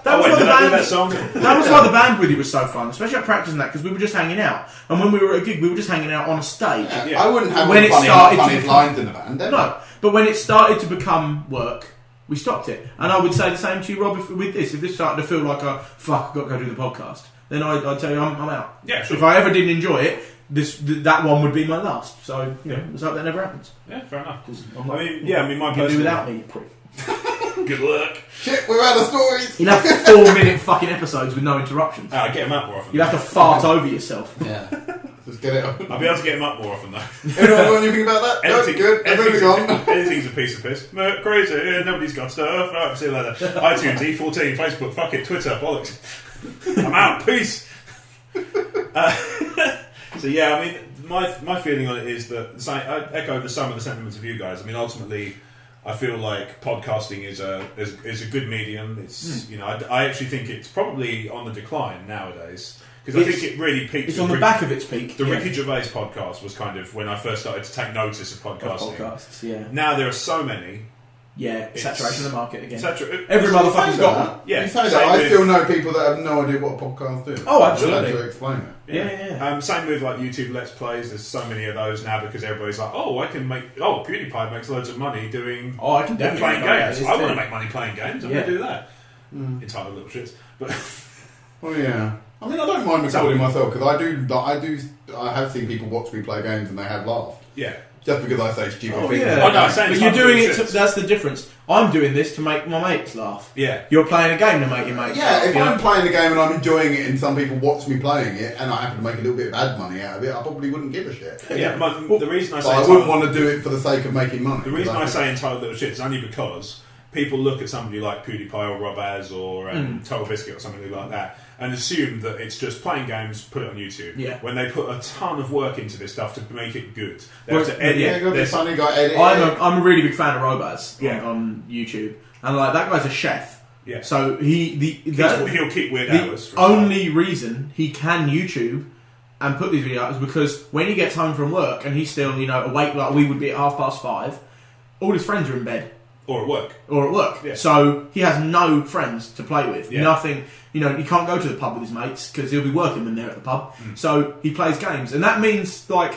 [SPEAKER 2] That was why the
[SPEAKER 1] did I do that
[SPEAKER 2] band,
[SPEAKER 1] song?
[SPEAKER 2] that was why the band with you was so fun, especially at practicing that, because we were just hanging out. And when we were at a gig, we were just hanging out on a stage.
[SPEAKER 3] I wouldn't have
[SPEAKER 2] When
[SPEAKER 3] any
[SPEAKER 2] it
[SPEAKER 3] funny,
[SPEAKER 2] started to
[SPEAKER 3] funniest
[SPEAKER 2] become-
[SPEAKER 3] lines in the band. ever.
[SPEAKER 2] No, but when it started to become work, we stopped it. And I would say the same to you, Rob, with this. If this started to feel like a, fuck, I've got to go do the podcast, then I'd tell you I'm out.
[SPEAKER 1] Yeah, sure.
[SPEAKER 2] If I ever didn't enjoy it, that one would be my last. So, let's hope that never happens.
[SPEAKER 1] Yeah, fair enough.
[SPEAKER 2] I'm
[SPEAKER 1] I mean, my
[SPEAKER 2] you can do
[SPEAKER 1] personal...
[SPEAKER 2] without me, you prick.
[SPEAKER 1] Good luck.
[SPEAKER 3] Shit, we're out of stories.
[SPEAKER 2] You'll have 4-minute fucking episodes with no interruptions.
[SPEAKER 1] Get them up more often.
[SPEAKER 2] You'll have to fart over yourself.
[SPEAKER 3] Yeah. Just get it.
[SPEAKER 1] I'll be able to get them up more often, though.
[SPEAKER 3] Anyone know anything about that? No,
[SPEAKER 1] Anything-
[SPEAKER 3] good. Moving on.
[SPEAKER 1] Anything's a piece of piss. Crazy. Nobody's got stuff. Right, see you later. iTunes, E14, Facebook, fuck it, Twitter, bollocks. I'm out. Peace. So yeah, I mean, my feeling on it is that I echo some of the sentiments of you guys. I mean, ultimately, I feel like podcasting is a good medium. It's I actually think it's probably on the decline nowadays. Because I think it really peaked.
[SPEAKER 2] It's on the back of its peak.
[SPEAKER 1] The Ricky Gervais podcast was kind of when I first started to take notice of podcasting.
[SPEAKER 2] Podcasts, yeah.
[SPEAKER 1] Now there are so many.
[SPEAKER 2] Yeah, saturation of the market again.
[SPEAKER 1] Every
[SPEAKER 2] Every motherfucker's got one.
[SPEAKER 1] Yeah,
[SPEAKER 3] You say that.
[SPEAKER 1] same
[SPEAKER 3] I
[SPEAKER 1] with-
[SPEAKER 3] still know people that have no idea what a podcast is.
[SPEAKER 2] Oh, absolutely.
[SPEAKER 3] To explain it.
[SPEAKER 2] Yeah.
[SPEAKER 1] Same with like YouTube Let's Plays. There's so many of those now because everybody's like, PewDiePie makes loads of money doing.
[SPEAKER 2] Oh, I can definitely
[SPEAKER 1] playing
[SPEAKER 2] make money
[SPEAKER 1] games.
[SPEAKER 2] out of
[SPEAKER 1] I
[SPEAKER 2] this
[SPEAKER 1] want to
[SPEAKER 2] too.
[SPEAKER 1] make money playing games. I'm
[SPEAKER 2] Yeah.
[SPEAKER 1] going to do that. Entitled little shits, but
[SPEAKER 3] Well, yeah. I mean, I don't mind recording myself because I have seen people watch me play games and they have laughed.
[SPEAKER 1] yeah.
[SPEAKER 3] Just because I say stupid
[SPEAKER 2] Oh,
[SPEAKER 3] things.
[SPEAKER 2] yeah.
[SPEAKER 1] Oh, no, I'm saying
[SPEAKER 2] But
[SPEAKER 1] it's
[SPEAKER 2] you're
[SPEAKER 1] not
[SPEAKER 2] doing
[SPEAKER 1] little
[SPEAKER 2] it.
[SPEAKER 1] shits.
[SPEAKER 2] That's the difference. I'm doing this to make my mates laugh.
[SPEAKER 1] Yeah.
[SPEAKER 2] You're playing a game to make your mates laugh.
[SPEAKER 3] Yeah, if
[SPEAKER 2] you
[SPEAKER 3] I'm
[SPEAKER 2] know?
[SPEAKER 3] playing a game and I'm enjoying it and some people watch me playing it and I happen to make a little bit of ad money out of it, I probably wouldn't give a shit.
[SPEAKER 1] Yeah, the reason I
[SPEAKER 3] But
[SPEAKER 1] say
[SPEAKER 3] I wouldn't want to do it for the sake of making money.
[SPEAKER 1] the reason I say entitled little shit is only because people look at somebody like PewDiePie or Rob Az or Total Biscuit or something like that and assume that it's just playing games, put it on YouTube.
[SPEAKER 2] Yeah.
[SPEAKER 1] When they put a ton of work into this stuff to make it good. They
[SPEAKER 2] Well,
[SPEAKER 1] have to edit.
[SPEAKER 3] Yeah, you've got this funny guy editing.
[SPEAKER 2] I'm a really big fan of Robaz
[SPEAKER 1] Yeah.
[SPEAKER 2] on YouTube, and like that guy's a chef.
[SPEAKER 1] Yeah.
[SPEAKER 2] So
[SPEAKER 1] He'll keep weird hours.
[SPEAKER 2] the
[SPEAKER 1] for himself.
[SPEAKER 2] only reason he can YouTube and put these videos out is because when he gets home from work and he's still awake like we would be at 5:30, all his friends are in bed.
[SPEAKER 1] Or at work.
[SPEAKER 2] Or at work.
[SPEAKER 1] Yeah.
[SPEAKER 2] So he has no friends to play with.
[SPEAKER 1] Yeah.
[SPEAKER 2] Nothing. He can't go to the pub with his mates because he'll be working when they're at the pub. So he plays games. And that means, like,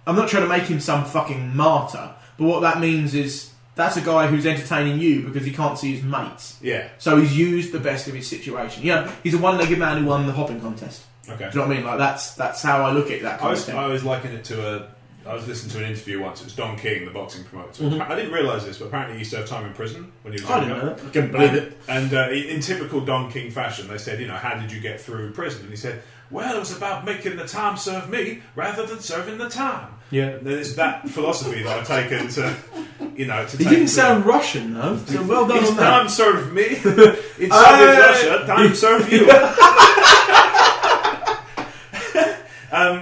[SPEAKER 2] I'm not trying to make him some fucking martyr, but what that means is that's a guy who's entertaining you because he can't see his mates.
[SPEAKER 1] Yeah.
[SPEAKER 2] So he's used the best of his situation. He's a one-legged man who won the hopping contest.
[SPEAKER 1] Okay.
[SPEAKER 2] Do you know what I mean? Like, that's how I look at that kind of thing.
[SPEAKER 1] I always liken it to I was listening to an interview once. It was Don King, the boxing promoter.
[SPEAKER 2] Mm-hmm.
[SPEAKER 1] I didn't realise this, but apparently he served time in prison when he was
[SPEAKER 2] I
[SPEAKER 1] younger.
[SPEAKER 2] didn't know that. I couldn't believe it.
[SPEAKER 1] And in typical Don King fashion, they said, how did you get through prison? And he said, well, it was about making the time serve me rather than serving the time.
[SPEAKER 2] Yeah.
[SPEAKER 1] And then it's that philosophy that I've taken to, to
[SPEAKER 2] He
[SPEAKER 1] take
[SPEAKER 2] didn't sound Russian, though. So well done
[SPEAKER 1] It's
[SPEAKER 2] on that.
[SPEAKER 1] time served me. In Soviet Russia, time served you.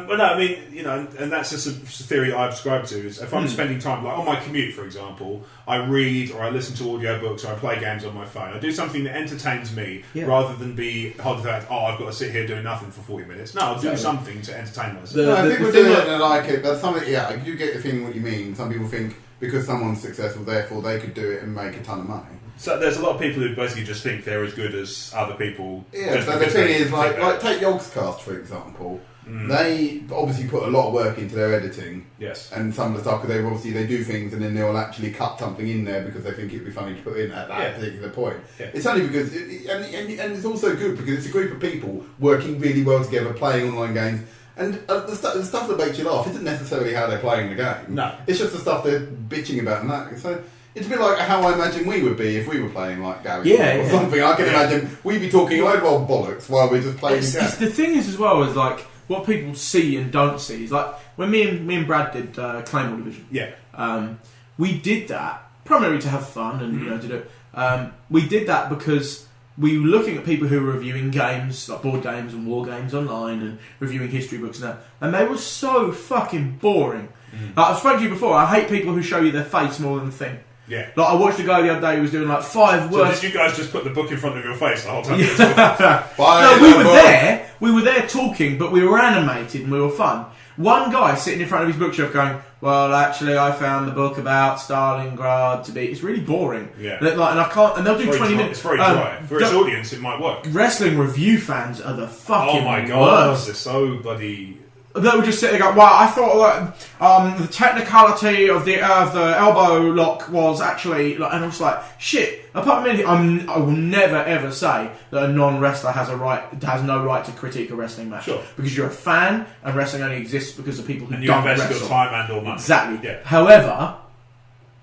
[SPEAKER 1] But no, I mean, and that's just a theory that I subscribe to. Is if I'm spending time, like on my commute, for example, I read or I listen to audiobooks or I play games on my phone. I do something that entertains me rather than be held to that. Oh, I've got to sit here doing nothing for 40 minutes. No, I'll do something to entertain myself.
[SPEAKER 3] No,
[SPEAKER 2] The
[SPEAKER 3] people
[SPEAKER 2] thing
[SPEAKER 3] do it
[SPEAKER 2] that-
[SPEAKER 3] and I like it, but I do get the feeling what you mean. Some people think because someone's successful, therefore they could do it and make a ton of money.
[SPEAKER 1] So there's a lot of people who basically just think they're as good as other people.
[SPEAKER 3] Yeah,
[SPEAKER 1] just
[SPEAKER 3] but the
[SPEAKER 1] because
[SPEAKER 3] thing
[SPEAKER 1] they
[SPEAKER 3] is,
[SPEAKER 1] think
[SPEAKER 3] like take Yogscast for example. They obviously put a lot of work into their editing.
[SPEAKER 1] Yes.
[SPEAKER 3] And some of the stuff, because they do things and then they'll actually cut something in there because they think it'd be funny to put in at that particular point.
[SPEAKER 1] Yeah.
[SPEAKER 3] It's only because, and it's also good because it's a group of people working really well together, playing online games. And the stuff that makes you laugh isn't necessarily how they're playing the game.
[SPEAKER 1] No.
[SPEAKER 3] It's just the stuff they're bitching about and that. So It's a bit like how I imagine we would be if we were playing like Gary or
[SPEAKER 2] Yeah,
[SPEAKER 3] something. I can imagine we'd be talking a load of old bollocks while we're just playing.
[SPEAKER 2] It's the thing is as well is like what people see and don't see is like when me and Brad did Claymore Division.
[SPEAKER 1] Yeah.
[SPEAKER 2] We did that primarily to have fun and you know to do. We did that because we were looking at people who were reviewing games like board games and war games online and reviewing history books and that, and they were so fucking boring. Like I've spoken to you before. I hate people who show you their face more than the thing.
[SPEAKER 1] Yeah.
[SPEAKER 2] Like I watched a guy the other day who was doing like 5 words.
[SPEAKER 1] So did you guys just put the book in front of your face the whole time?
[SPEAKER 2] No, we were there. We were there talking, but we were animated and we were fun. One guy sitting in front of his bookshelf going, "Well, actually, I found the book about Stalingrad to be." It's really boring.
[SPEAKER 1] Yeah.
[SPEAKER 2] And I can't. And they'll do 20 minutes.
[SPEAKER 1] It's very dry. For its audience, it might work.
[SPEAKER 2] Wrestling review fans are the fucking
[SPEAKER 1] Oh my god,
[SPEAKER 2] worst.
[SPEAKER 1] they're so bloody.
[SPEAKER 2] They would just sit there and go, "Well, I thought that the technicality of the elbow lock was actually," like, and I was like, "Shit." Apart from anything, I will never ever say that a non-wrestler has no right to critique a wrestling match.
[SPEAKER 1] Sure.
[SPEAKER 2] Because you're a fan, and wrestling only exists because of people who
[SPEAKER 1] And you
[SPEAKER 2] don't
[SPEAKER 1] invest
[SPEAKER 2] wrestle.
[SPEAKER 1] your time and or money.
[SPEAKER 2] Exactly.
[SPEAKER 1] Yeah.
[SPEAKER 2] However,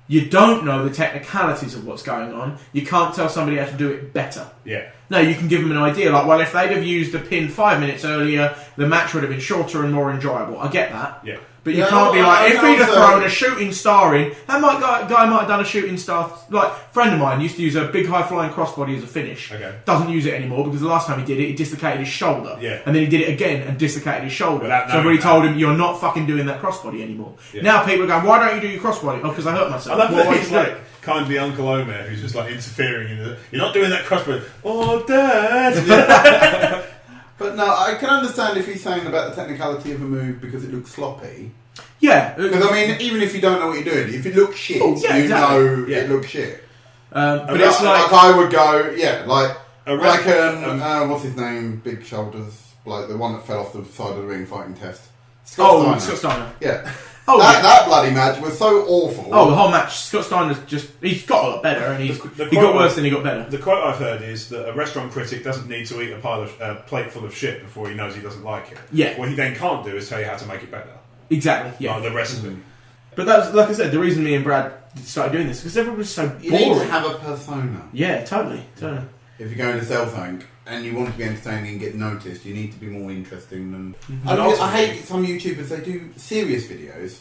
[SPEAKER 2] you don't know the technicalities of what's going on. You can't tell somebody how to do it better.
[SPEAKER 1] Yeah.
[SPEAKER 2] No, you can give them an idea. Like, well, if they'd have used a pin 5 minutes earlier, the match would have been shorter and more enjoyable. I get that.
[SPEAKER 1] Yeah.
[SPEAKER 2] But you
[SPEAKER 3] Yeah,
[SPEAKER 2] can't be
[SPEAKER 3] well,
[SPEAKER 2] like, if
[SPEAKER 3] and
[SPEAKER 2] he'd have
[SPEAKER 3] also-
[SPEAKER 2] thrown a shooting star in, that guy might have done a shooting star. Like, a friend of mine used to use a big high flying crossbody as a finish.
[SPEAKER 1] Okay.
[SPEAKER 2] Doesn't use it anymore because the last time he did it, he dislocated his shoulder.
[SPEAKER 1] Yeah.
[SPEAKER 2] And then he did it again and dislocated his shoulder.
[SPEAKER 1] Without
[SPEAKER 2] So
[SPEAKER 1] knowing
[SPEAKER 2] everybody
[SPEAKER 1] that.
[SPEAKER 2] told him, you're not fucking doing that crossbody anymore.
[SPEAKER 1] Yeah.
[SPEAKER 2] Now people are going, why don't you do your crossbody? Oh, because I hurt
[SPEAKER 1] I
[SPEAKER 2] myself.
[SPEAKER 1] love
[SPEAKER 2] Well,
[SPEAKER 1] that
[SPEAKER 2] why
[SPEAKER 1] he's
[SPEAKER 2] don't you do
[SPEAKER 1] like
[SPEAKER 2] it?
[SPEAKER 1] kindly Uncle Omer who's just like interfering in the. You're not doing that crossbody. Oh, Dad.
[SPEAKER 3] But no, I can understand if he's saying about the technicality of a move because it looks sloppy.
[SPEAKER 2] Yeah.
[SPEAKER 3] Because I mean, even if you don't know what you're doing, if it looks shit,
[SPEAKER 2] Oh, yeah,
[SPEAKER 3] you
[SPEAKER 2] exactly.
[SPEAKER 3] know
[SPEAKER 1] Yeah.
[SPEAKER 3] it looks shit.
[SPEAKER 2] But
[SPEAKER 1] But
[SPEAKER 2] it's like...
[SPEAKER 3] I would go, yeah, like
[SPEAKER 1] A
[SPEAKER 3] what's his name? Big shoulders, like the one that fell off the side of the ring fighting test.
[SPEAKER 2] Oh,
[SPEAKER 3] Steiner.
[SPEAKER 2] Scott Steiner.
[SPEAKER 3] Yeah.
[SPEAKER 2] Oh, yeah.
[SPEAKER 3] That bloody match was so awful.
[SPEAKER 2] Oh, the whole match. Scott Steiner's he's got a lot better, and he got worse than he got better.
[SPEAKER 1] The quote I've heard is that a restaurant critic doesn't need to eat a plate full of shit before he knows he doesn't like it.
[SPEAKER 2] Yeah.
[SPEAKER 1] What he then can't do is tell you how to make it better.
[SPEAKER 2] Exactly. Yeah.
[SPEAKER 1] Like the recipe.
[SPEAKER 2] But that's like I said, the reason me and Brad started doing this because everyone was so
[SPEAKER 3] You
[SPEAKER 2] boring.
[SPEAKER 3] need to have a persona.
[SPEAKER 2] Yeah, totally.
[SPEAKER 3] If you're going to sell something and you want to be entertaining and get noticed, you need to be more interesting than.
[SPEAKER 2] Mm-hmm.
[SPEAKER 3] I hate some YouTubers. They do serious videos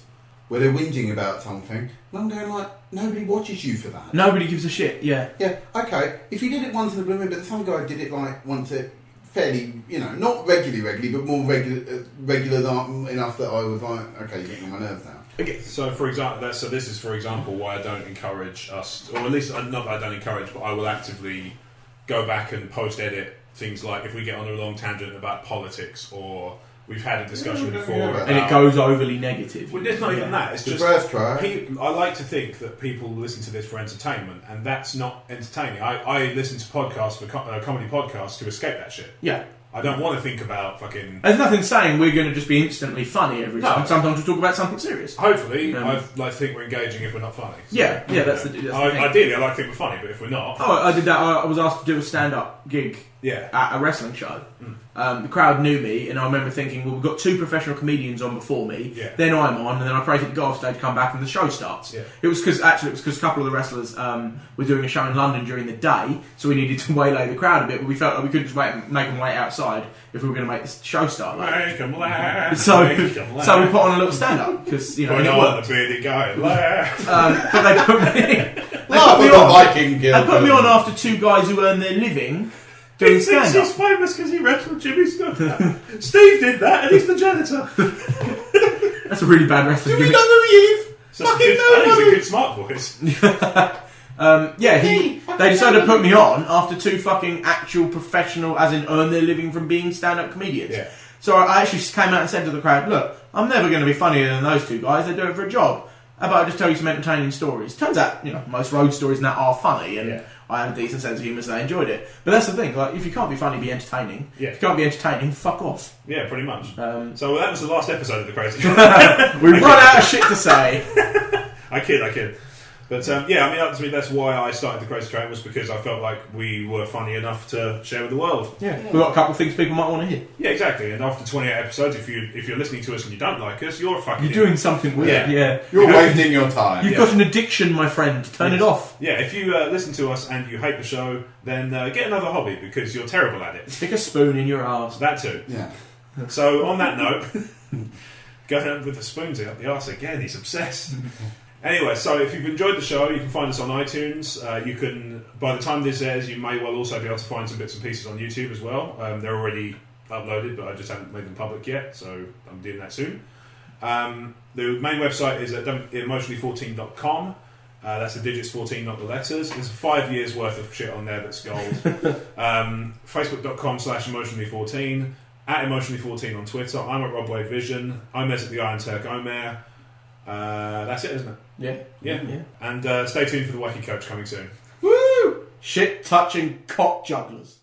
[SPEAKER 3] where they're whinging about something, and I'm going like, nobody watches you for that.
[SPEAKER 2] Nobody gives a shit. Yeah.
[SPEAKER 3] Yeah, okay. If you did it once in a blue moon, but some guy did it like once a fairly, not regularly, but more regular enough that I was like, okay, you're getting on my nerves now.
[SPEAKER 1] Okay. So, for example, this is, for example, why I don't encourage us, or at least not that I don't encourage, but I will actively go back and post-edit things like if we get on a long tangent about politics, or we've had a discussion before,
[SPEAKER 2] And it goes overly negative.
[SPEAKER 1] Well, it's not even that. It's
[SPEAKER 3] The
[SPEAKER 1] just
[SPEAKER 3] first try.
[SPEAKER 1] I like to think that people listen to this for entertainment, and that's not entertaining. I listen to podcasts for comedy podcasts to escape that shit.
[SPEAKER 2] Yeah.
[SPEAKER 1] I don't want to think about fucking.
[SPEAKER 2] There's nothing saying we're going to just be instantly funny every
[SPEAKER 1] No.
[SPEAKER 2] time. Sometimes we talk about something serious.
[SPEAKER 1] Hopefully, I like to think we're engaging if we're not funny. So,
[SPEAKER 2] Yeah, that's the thing.
[SPEAKER 1] Ideally, I like to think we're funny, but if we're not,
[SPEAKER 2] Oh, I did that. I was asked to do a stand-up gig
[SPEAKER 1] yeah,
[SPEAKER 2] at a wrestling show. The crowd knew me, and I remember thinking, well, we've got 2 professional comedians on before me,
[SPEAKER 1] Yeah.
[SPEAKER 2] then I'm on, and then I created the go off stage, come back, and the show starts.
[SPEAKER 1] Yeah.
[SPEAKER 2] It was because a couple of the wrestlers were doing a show in London during the day, so we needed to waylay the crowd a bit, but we felt like we couldn't just make them wait outside if we were going to make the show start late.
[SPEAKER 1] make 'em laugh.
[SPEAKER 2] So
[SPEAKER 1] make 'em laugh.
[SPEAKER 2] we put on a little stand-up, because,
[SPEAKER 1] Put
[SPEAKER 2] and it
[SPEAKER 1] on
[SPEAKER 2] worked.
[SPEAKER 1] the bearded guy, laugh.
[SPEAKER 2] But they put me...
[SPEAKER 3] Laugh at the Viking Guild.
[SPEAKER 2] They put me on after 2 guys who earn their living doing
[SPEAKER 1] He thinks
[SPEAKER 2] stand-up.
[SPEAKER 1] he's famous because he wrestled Jimmy Snuka. Steve did that, and he's the janitor.
[SPEAKER 2] That's a really bad wrestling
[SPEAKER 3] Do we
[SPEAKER 2] gimmick.
[SPEAKER 3] know who he is?
[SPEAKER 1] So it's
[SPEAKER 3] Fucking
[SPEAKER 1] good,
[SPEAKER 3] no
[SPEAKER 1] and he's a
[SPEAKER 3] one.
[SPEAKER 1] good smart voice.
[SPEAKER 2] They decided to put me on after 2 fucking actual professional, as in earn their living from being stand-up comedians.
[SPEAKER 1] Yeah.
[SPEAKER 2] So I actually came out and said to the crowd, look, I'm never going to be funnier than those 2 guys. They do it for a job. How about I just tell you some entertaining stories? Turns out, most road stories and that are funny, and
[SPEAKER 1] Yeah.
[SPEAKER 2] I have a decent sense of humour, so they enjoyed it. But that's the thing, like, if you can't be funny, be entertaining.
[SPEAKER 1] Yeah.
[SPEAKER 2] If you can't be entertaining, fuck off.
[SPEAKER 1] Yeah, pretty much.
[SPEAKER 2] So
[SPEAKER 1] So that was the last episode of The Crazy.
[SPEAKER 2] we've run out of shit to say.
[SPEAKER 1] I kid. But yeah, I mean, ultimately, that's why I started the Crazy Train, was because I felt like we were funny enough to share with the world.
[SPEAKER 2] Yeah, we've got a couple of things people might want to hear.
[SPEAKER 1] Yeah, exactly. And after 28 episodes, if you're listening to us and you don't like us, you're fucking.
[SPEAKER 2] You're doing something weird. Yeah.
[SPEAKER 3] You're wasting your time.
[SPEAKER 2] You've got an addiction, my friend. Turn it off.
[SPEAKER 1] Yeah, if you listen to us and you hate the show, then get another hobby because you're terrible at it.
[SPEAKER 2] Stick a spoon in your arse.
[SPEAKER 1] That too.
[SPEAKER 3] Yeah.
[SPEAKER 1] So on that note, going with the spoons up the arse again. He's obsessed. Anyway, so if you've enjoyed the show, you can find us on iTunes. You can, by the time this airs, you may well also be able to find some bits and pieces on YouTube as well. They're already uploaded, but I just haven't made them public yet, so I'm doing that soon. The main website is at emotionally14.com. That's the digits 14, not the letters. There's 5 years worth of shit on there that's gold. Facebook.com/emotionally14. At emotionally14 on Twitter. I'm at Rob Wade Vision. Omer's at the Iron Turk Omer. That's it, isn't it?
[SPEAKER 2] Yeah.
[SPEAKER 1] And stay tuned for the Wacky Coach coming soon.
[SPEAKER 2] Woo! Shit touching cock jugglers.